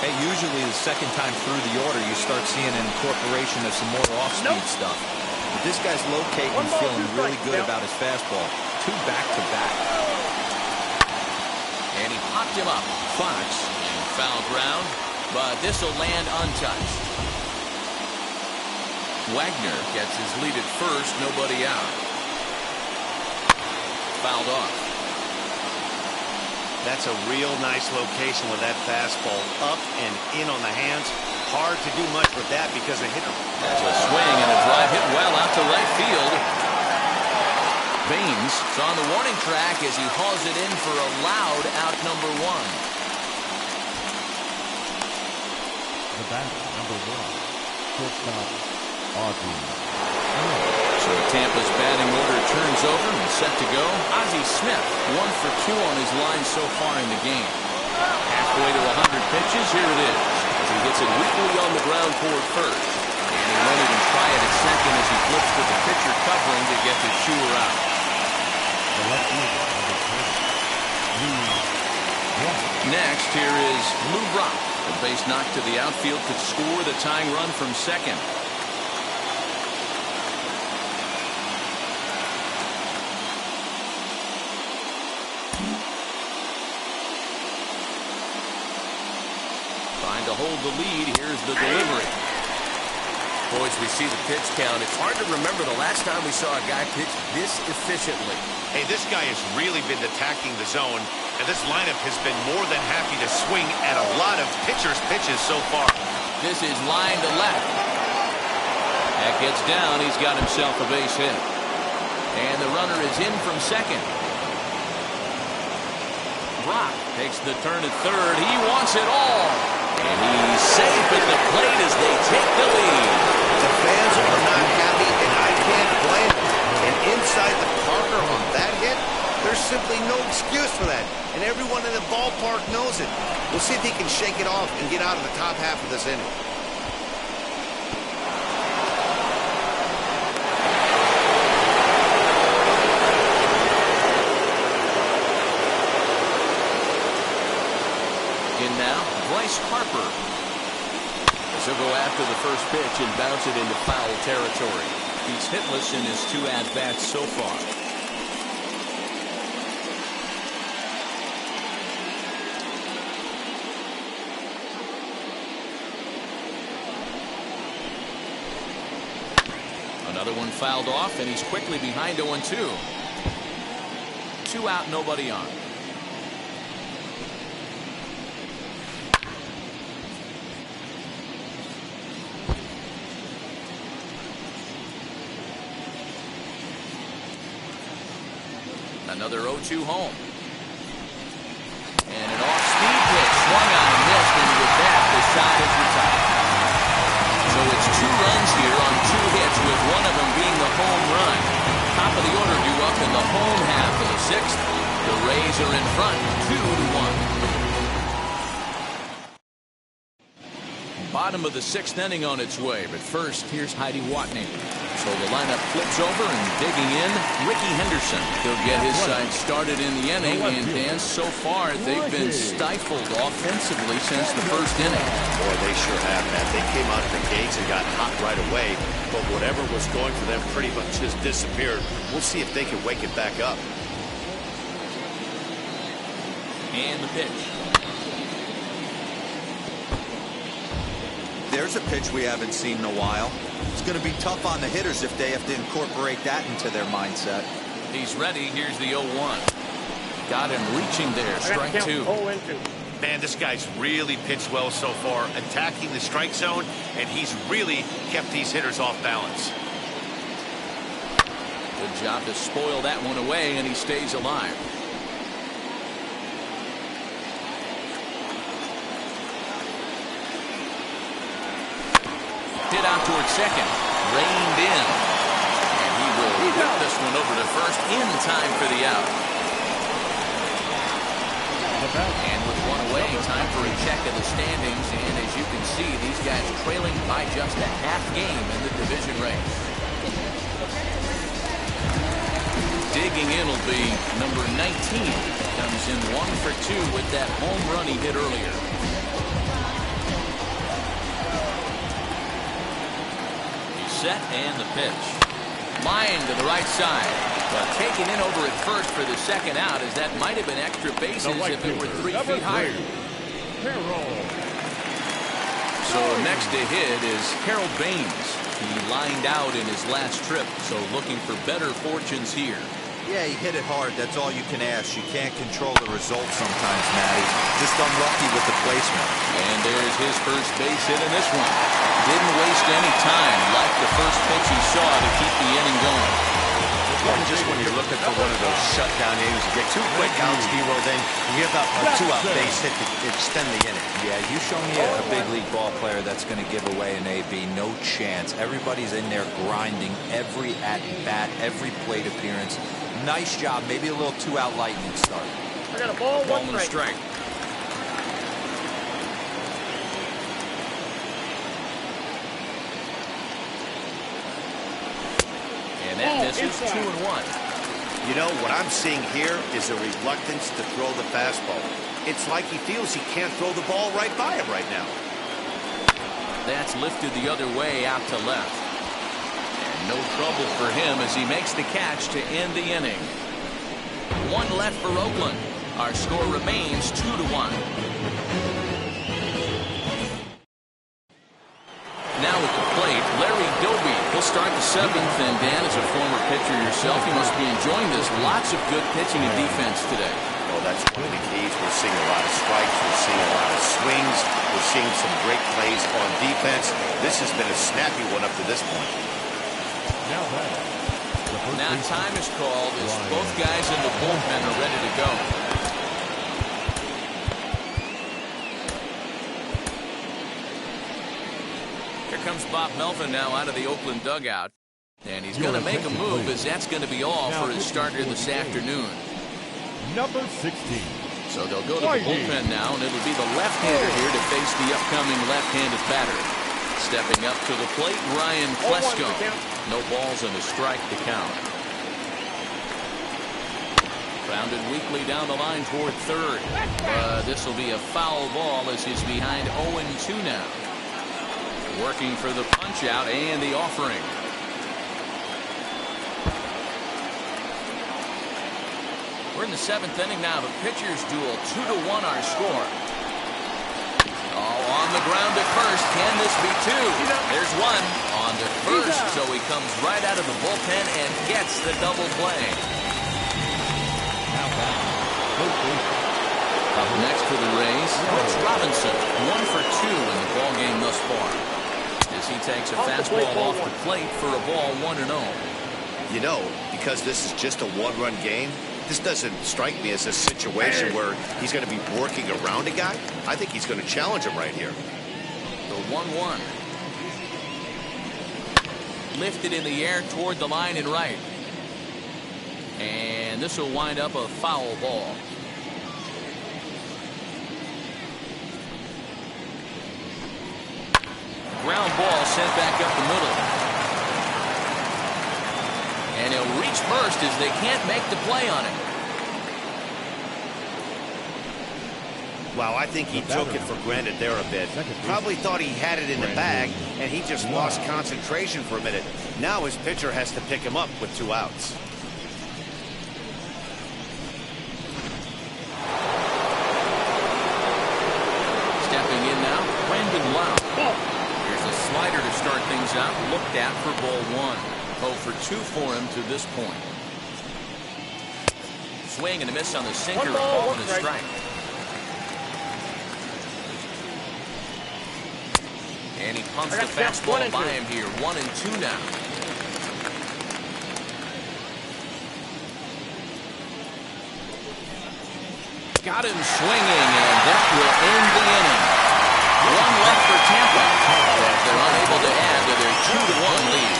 Hey, usually the second time through the order, you start seeing an incorporation of some more off-speed stuff. But this guy's locating and feeling really good about his fastball. 2 back-to-back. And he popped him up. Fox in foul ground. but this will land untouched. Wagner gets his lead at first, nobody out. Fouled off. That's a real nice location with that fastball up and in on the hands. Hard to do much with that because the hitter. That's a swing and a drive hit well out to right field. Baines is on the warning track as he hauls it in for a loud out number 1. The batter, number 1, shortstop, Audrey. So Tampa's batting order turns over and set to go. Ozzie Smith, 1 for 2 on his line so far in the game. Halfway to 100 pitches, here it is. As he hits it weakly on the ground toward first. And he won't even try it at second as he flips to the pitcher covering to get the shooter out. The left fielder, number 10, Next, here is Lou Brock. A base knock to the outfield could score the tying run from second. Trying to hold the lead. Here's the delivery. Boys, we see the pitch count. It's hard to remember the last time we saw a guy pitch this efficiently. Hey, this guy has really been attacking the zone, and this lineup has been more than happy to swing at a lot of pitchers' pitches so far. This is line to left. That gets down. He's got himself a base hit. And the runner is in from second. Brock takes the turn at third. He wants it all. And he's safe at the plate as they take the lead. The fans are not happy, and I can't blame them. And inside the Parker on that hit, there's simply no excuse for that. And everyone in the ballpark knows it. We'll see if he can shake it off and get out of the top half of this inning. In now, Bryce Harper. He'll go after the first pitch and bounce it into foul territory. He's hitless in his 2 at-bats so far. Another one fouled off, and he's quickly behind 0-2. 2 out, nobody on. Another 0-2 home. And an off-speed pitch swung on and missed, and with that, the side is retired. So it's 2 runs here on 2 hits, with one of them being the home run. Top of the order due up in the home half of the 6th. The Rays are in front, 2-1. Bottom of the 6th inning on its way, but first, here's Heidi Watney. So the lineup flips over, and digging in, Ricky Henderson. He'll get his side started in the inning, and Dan, so far, they've been stifled offensively since the first inning. Boy, they sure have, Matt. They came out of the gates and got hot right away, but whatever was going for them pretty much just disappeared. We'll see if they can wake it back up. And the pitch. There's a pitch we haven't seen in a while. It's going to be tough on the hitters if they have to incorporate that into their mindset. He's ready. Here's the 0-1. Got him reaching there. Strike 2. 0-2. Man, this guy's really pitched well so far, attacking the strike zone, and he's really kept these hitters off balance. Good job to spoil that one away, and he stays alive. Hit out towards second. Reined in. And he will whip this one over to first in time for the out. And with one away, time for a check of the standings. And as you can see, these guys trailing by just a half game in the division race. Digging in will be number 19. Comes in 1 for 2 with that home run he hit earlier. Set and the pitch. Line to the right side. But taken in over at first for the second out, as that might have been extra bases if it were 3 feet higher. So next to hit is Harold Baines. He lined out in his last trip, so looking for better fortunes here. Yeah, he hit it hard. That's all you can ask. You can't control the result sometimes, Matty. Just unlucky with the placement. And there's his first base hit in this one. Didn't waste any time. Liked the first pitch he saw to keep the inning going. Well, just when you're looking for one of those shutdown innings, you get 2 quick outs, D-Roll, then you give up a 2-out base hit to extend the inning. Yeah, you show me a big league ball player that's going to give away an AB. No chance. Everybody's in there grinding every at-bat, every plate appearance. Nice job. Maybe a little 2-out lightning start. I got a ball, Ball one and a strike. And that misses 2-1. You know, what I'm seeing here is a reluctance to throw the fastball. It's like he feels he can't throw the ball right by him right now. That's lifted the other way out to left. And no trouble for him as he makes the catch to end the inning. 1 left for Oakland. Our score remains 2-1. Now at the plate, Larry Doby. He'll start the 7th, and Dan, as a former pitcher yourself, you must be enjoying this. Lots of good pitching and defense today. Oh, that's one of the keys. We're seeing a lot of strikes. We're seeing a lot of swings. We're seeing some great plays on defense. This has been a snappy one up to this point. Now time is called as both guys in the bullpen are ready to go. Here comes Bob Melvin now out of the Oakland dugout. And he's going to make a move, as that's going to be all for his starter this afternoon. Number 16. So they'll go to the bullpen now, and it'll be the left-hander here to face the upcoming left-handed batter. Stepping up to the plate, Ryan Klesko. No balls and a strike to count. Grounded weakly down the line toward third. This will be a foul ball as he's behind 0-2 now. Working for the punch out and the offering. We're in the 7th inning now. The pitcher's duel, 2-1 our score. Oh, on the ground at first. Can this be 2? There's 1 on to first. So he comes right out of the bullpen and gets the double play. Up next for the Rays, Brooks Robinson. 1 for 2 in the ball game thus far. As he takes a fastball off the plate for a ball 1-0. You know, because this is just a 1-run game, this doesn't strike me as a situation where he's going to be working around a guy. I think he's going to challenge him right here. The 1-1. Lifted in the air toward the line and right. And this will wind up a foul ball. Ground ball sent back up the middle. And he'll reach first as they can't make the play on it. Wow, I think he took it for granted there a bit. Probably thought he had it in the bag, and he just lost concentration for a minute. Now his pitcher has to pick him up with 2 outs. Stepping in now, Brandon Lau. Here's a slider to start things out. Looked at for ball 1. 0 for 2 for him to this point. Swing and a miss on the sinker. Ball and a strike. And he pumps the fastball by him here. 1-2 now. Got him swinging, and that will end the inning. 1 left for Tampa. They're unable to add to their 2-1 lead.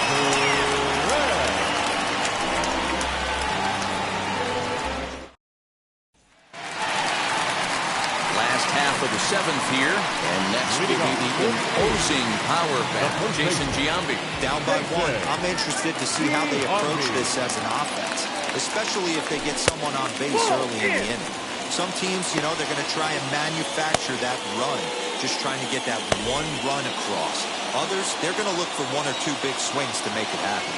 Last half of the 7th here, and next will be the imposing power back, Jason Giambi. Down by 1. I'm interested to see how they approach this as an offense, especially if they get someone on base early in the inning. Some teams, you know, they're going to try and manufacture that run, just trying to get that 1 run across. Others, they're going to look for 1 or 2 big swings to make it happen.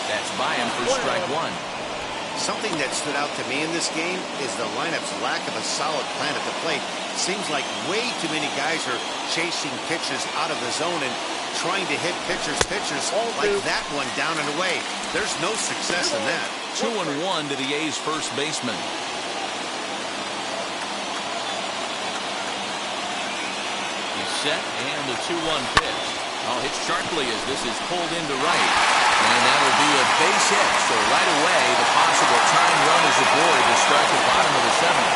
That's by him for strike 1. Something that stood out to me in this game is the lineup's lack of a solid plan at the plate. Seems like way too many guys are chasing pitches out of the zone and trying to hit pitchers like that one down and away. There's no success in that. 2-1 to the A's first baseman. He's set, and the 2-1 pitch. Oh, hits sharply as this is pulled into right. And that will be a base hit. So right away, the possible tying run is aboard to start the bottom of the seventh.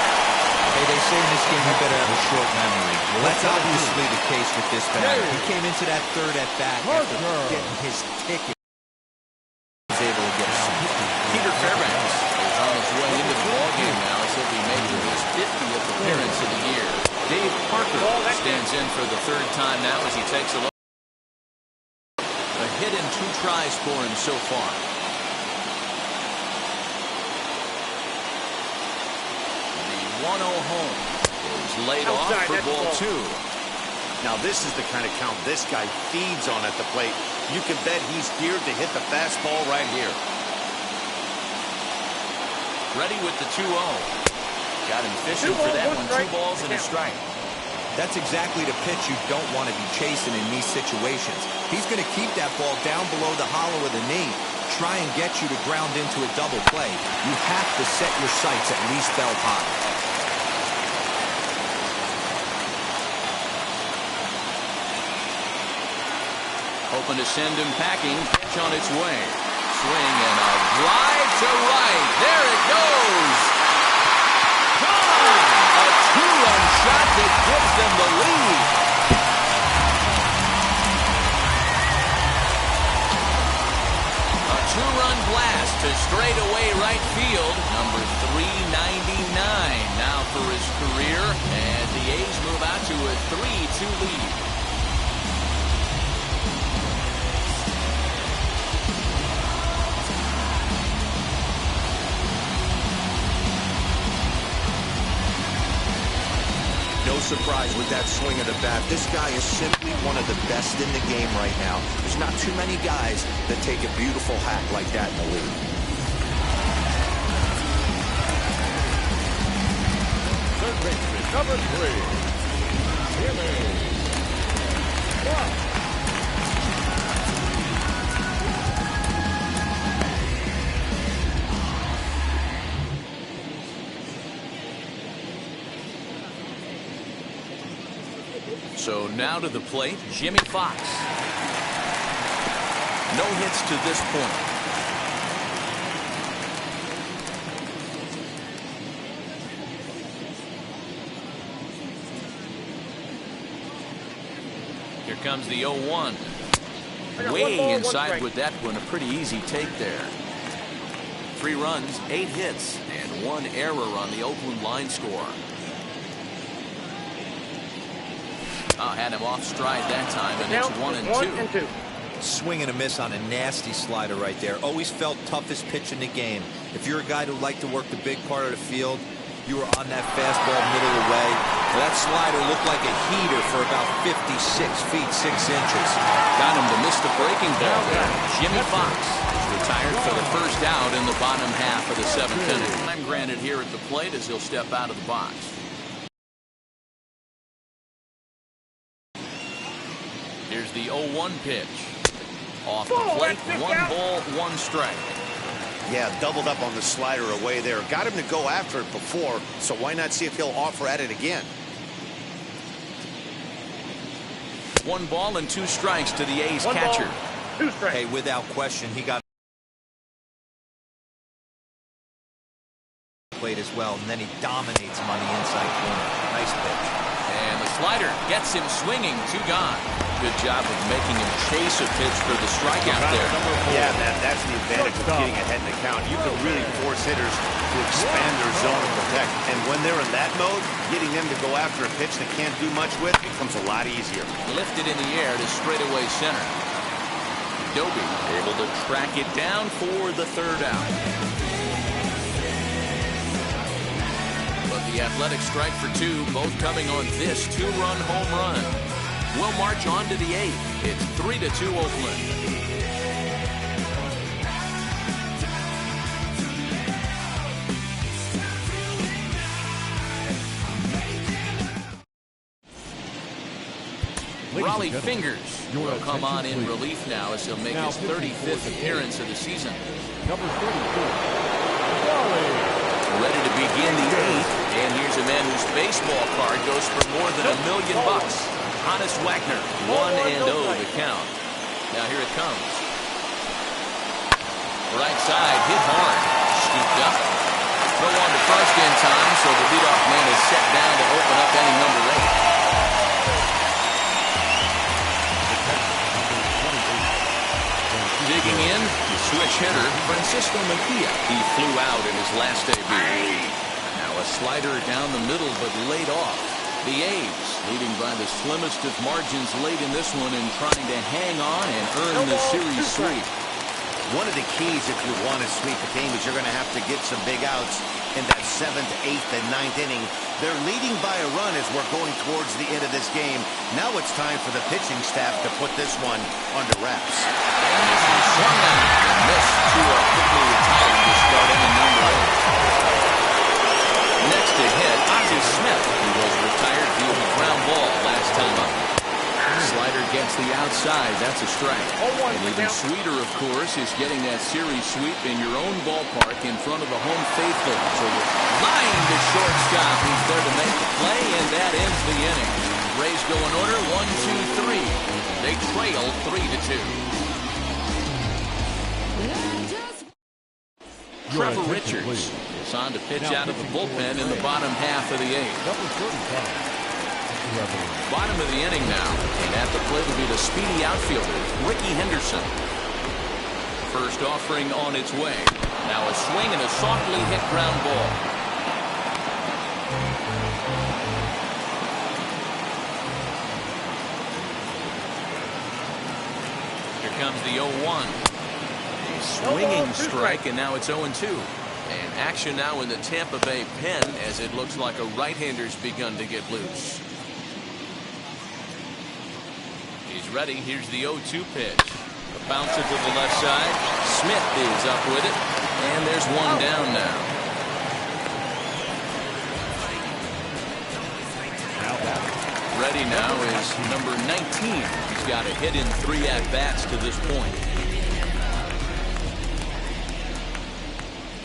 Hey, they say in this game you better have a short memory. Well, that's obviously the case with this batter. He came into that third at bat after getting his ticket. He was able to get a single. Peter Fairbanks is on his way into the ballgame now as he'll be making his 50th appearance of the year. Dave Parker stands in for the third time now as he takes a look. A hit and 2 tries for him so far. The 1-0 home is laid off for ball 2. Now this is the kind of count this guy feeds on at the plate. You can bet he's geared to hit the fastball right here. Ready with the 2-0. Got him fishing for that one. 2 balls and a strike. That's exactly the pitch you don't want to be chasing in these situations. He's going to keep that ball down below the hollow of the knee, try and get you to ground into a double play. You have to set your sights at least belt high. Hoping to send him packing. Pitch on its way. Swing and a drive to right. There it goes. Gone! A 2-run shot that gives them the lead. A 2-run blast to straightaway right field. Number 399 now for his career. And the A's move out to a 3-2 lead. No surprise with that swing of the bat. This guy is simply one of the best in the game right now. There's not too many guys that take a beautiful hack like that in the league. Third baseman, number 3, Jimmy. So now to the plate, Jimmy Fox. No hits to this point. Here comes the 0-1. Way inside with that one. A pretty easy take there. 3 runs, 8 hits, and 1 error on the Oakland line score. Had him off stride that time, and it's 1-2. Swing and a miss on a nasty slider right there. Always felt toughest pitch in the game. If you're a guy who liked to work the big part of the field, you were on that fastball middle away. That slider looked like a heater for about 56 feet 6 inches. Got him to miss the breaking ball there. Jimmy Fox is retired for the first out in the bottom half of the 7th inning. Time granted here at the plate as he'll step out of the box. Here's the 0-1 pitch. Off the plate, 1 ball, 1 strike. Yeah, doubled up on the slider away there. Got him to go after it before, so why not see if he'll offer at it again? 1 ball and 2 strikes to the A's catcher. 2 strikes. Hey, without question, he got played as well, and then he dominates him on the inside corner. Nice pitch. And the slider gets him swinging. 2 gone. Good job of making him chase a pitch for the strikeout there. Yeah, that's the advantage of getting ahead in the count. You can really force hitters to expand their zone and protect. And when they're in that mode, getting them to go after a pitch they can't do much with becomes a lot easier. Lifted in the air to straightaway center. Doby able to track it down for the 3rd out. But the Athletic strike for 2, both coming on this 2-run home run. We'll march on to the 8th. It's 3-2 Oakland. Raleigh Fingers will come on in relief now as he'll make his 35th appearance of the season. Number 34, Raleigh. Ready to begin the 8th, and here's a man whose baseball card goes for more than $1 million. Honest Wagner, 1-0 the count. Now here it comes. Right side, hit hard, scooped up. Throw on to first in time, so the leadoff man is set down to open up inning number 8. Digging in, the switch hitter, Francisco Mejia. He flew out in his last debut. Now a slider down the middle, but laid off. The A's leading by the slimmest of margins late in this one and trying to hang on and earn the series sweep. One of the keys if you want to sweep a game is you're going to have to get some big outs in that 7th, 8th, and 9th inning. They're leading by a run as we're going towards the end of this game. Now it's time for the pitching staff to put this one under wraps. And this is swung on and missed to a quickly retired to start inning number 8. Next to hit, Ozzie Smith. He was retired via the ground ball last time up. Slider gets the outside. That's a strike. And even sweeter, of course, is getting that series sweep in your own ballpark in front of the home faithful. So line to shortstop. He's there to make the play, and that ends the inning. Rays go in order 1, 2, 3. They trail 3-2. Trevor Richards is on to pitch out of the bullpen in the bottom half of the 8th. Number 35. Bottom of the inning now, and at the plate will be the speedy outfielder, Ricky Henderson. First offering on its way. Now a swing and a softly hit ground ball. Here comes the 0-1. A swinging strike, and now it's 0-2. And action now in the Tampa Bay pen as it looks like a right-hander's begun to get loose. He's ready. Here's the 0-2 pitch. A bouncer to the left side. Smith is up with it. And there's one down now. Ready now is number 19. He's got a hit in 3 at-bats to this point.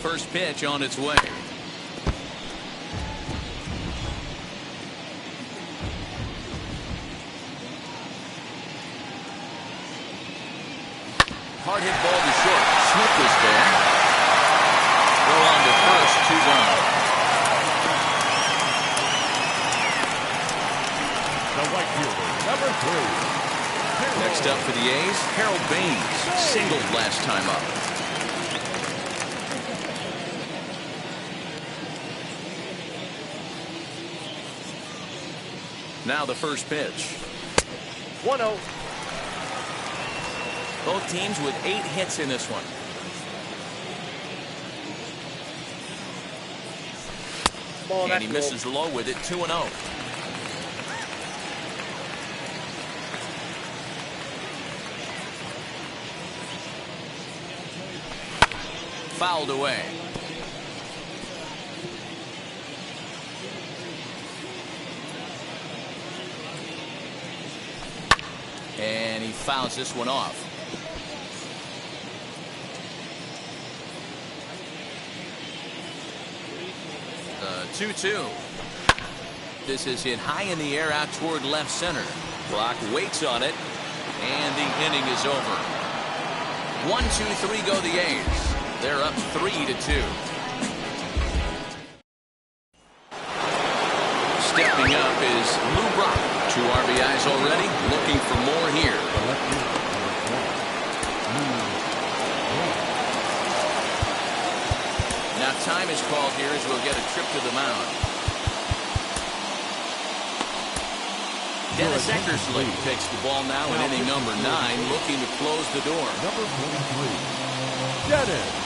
First pitch on its way. Hard hit ball to short. Smith was there. Throw on to first, 2 down. The right fielder, number 3. Next up for the A's, Harold Baines. Singled last time up. Now the first pitch. 1-0. Both teams with 8 hits in this one. And he misses low with it, 2-0. Fouled away. And he fouls this one off. 2-2. This is hit high in the air out toward left center. Brock waits on it, and the inning is over. 1, 2, 3 go the A's. They're up 3-2. Stepping up is Lou Brock. 2 RBIs already. Looking for more here. Now time is called here as we'll get a trip to the mound. Dennis Eckersley takes the ball now in inning number 9, looking to close the door. Number 23, Dennis Eckersley.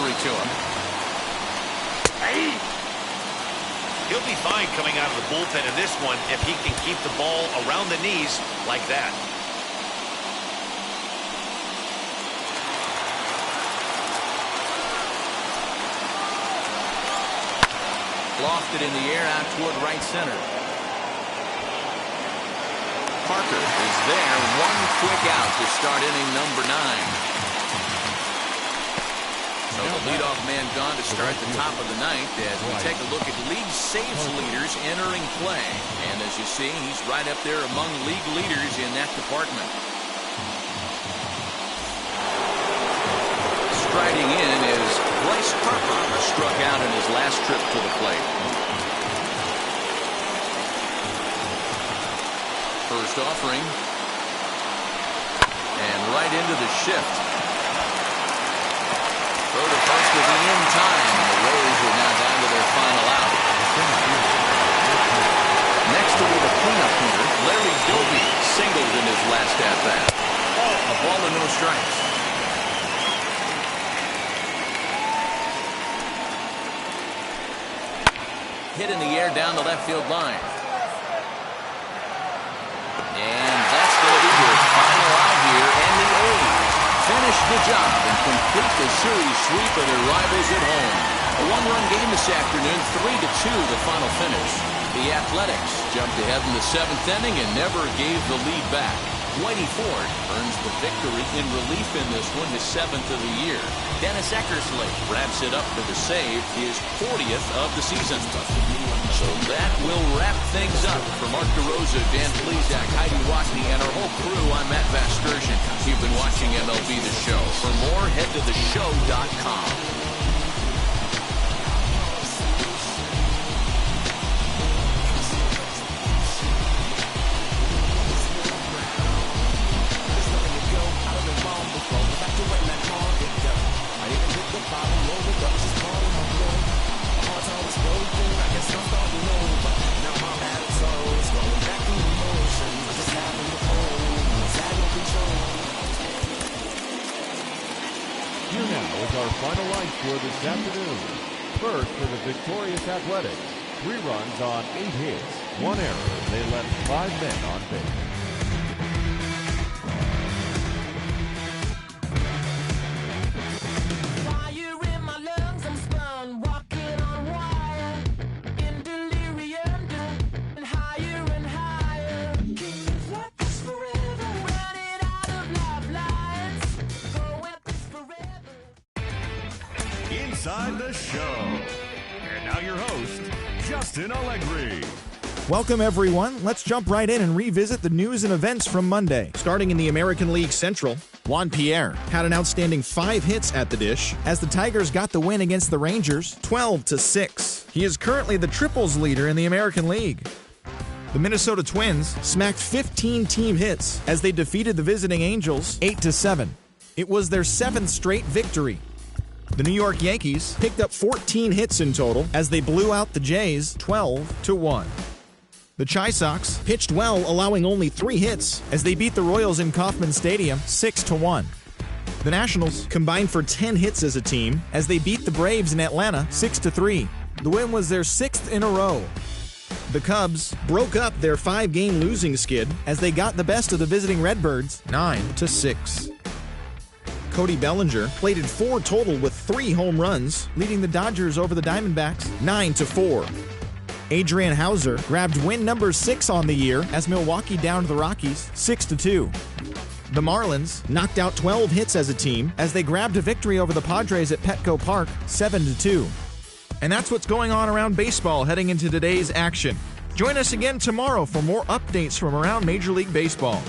delivery to him. He'll be fine coming out of the bullpen in this one if he can keep the ball around the knees like that. Lofted in the air out toward right center. Parker is there. One quick out to start inning number 9. So the leadoff man gone to start the top of the ninth as we take a look at league saves leaders entering play. And as you see, he's right up there among league leaders in that department. Striding in is Bryce Harper, who struck out in his last trip to the plate. First offering. And right into the shift. Throw to first will be in time, and the Rays are now down to their final out. Next to the cleanup hitter, Larry Doby singled in his last at-bat. A ball and no strikes. Hit in the air down the left field line. And that's going to be your final out here, and the A's finish the job and complete the series sweep of their rivals at home. A one-run game this afternoon, 3-2 the final finish. The Athletics jumped ahead in the 7th inning and never gave the lead back. Whitey Ford earns the victory in relief in this one, his 7th of the year. Dennis Eckersley wraps it up for the save, his 40th of the season. So that will wrap things up. For Mark DeRosa, Dan Plesac, Heidi Watney, and our whole crew, I'm Matt Vasgersian. You've been watching MLB The Show. For more, head to theshow.com. Here now is our final line score this afternoon. First for the victorious Athletics. 3 runs on 8 hits. 1 error. They left 5 men on base. Inside the Show. And now your host, Justin Allegri. Welcome, everyone. Let's jump right in and revisit the news and events from Monday. Starting in the American League Central, Juan Pierre had an outstanding 5 hits at the dish as the Tigers got the win against the Rangers 12-6. He is currently the triples leader in the American League. The Minnesota Twins smacked 15 team hits as they defeated the visiting Angels 8-7. It was their 7th straight victory. The New York Yankees picked up 14 hits in total as they blew out the Jays 12-1. The Chi Sox pitched well, allowing only 3 hits as they beat the Royals in Kauffman Stadium 6-1. The Nationals combined for 10 hits as a team as they beat the Braves in Atlanta 6-3. The win was their 6th in a row. The Cubs broke up their 5-game losing skid as they got the best of the visiting Redbirds 9-6. Cody Bellinger plated 4 total with 3 home runs, leading the Dodgers over the Diamondbacks 9-4. Adrian Hauser grabbed win number 6 on the year as Milwaukee downed the Rockies 6-2. The Marlins knocked out 12 hits as a team as they grabbed a victory over the Padres at Petco Park 7-2. And that's what's going on around baseball heading into today's action. Join us again tomorrow for more updates from around Major League Baseball.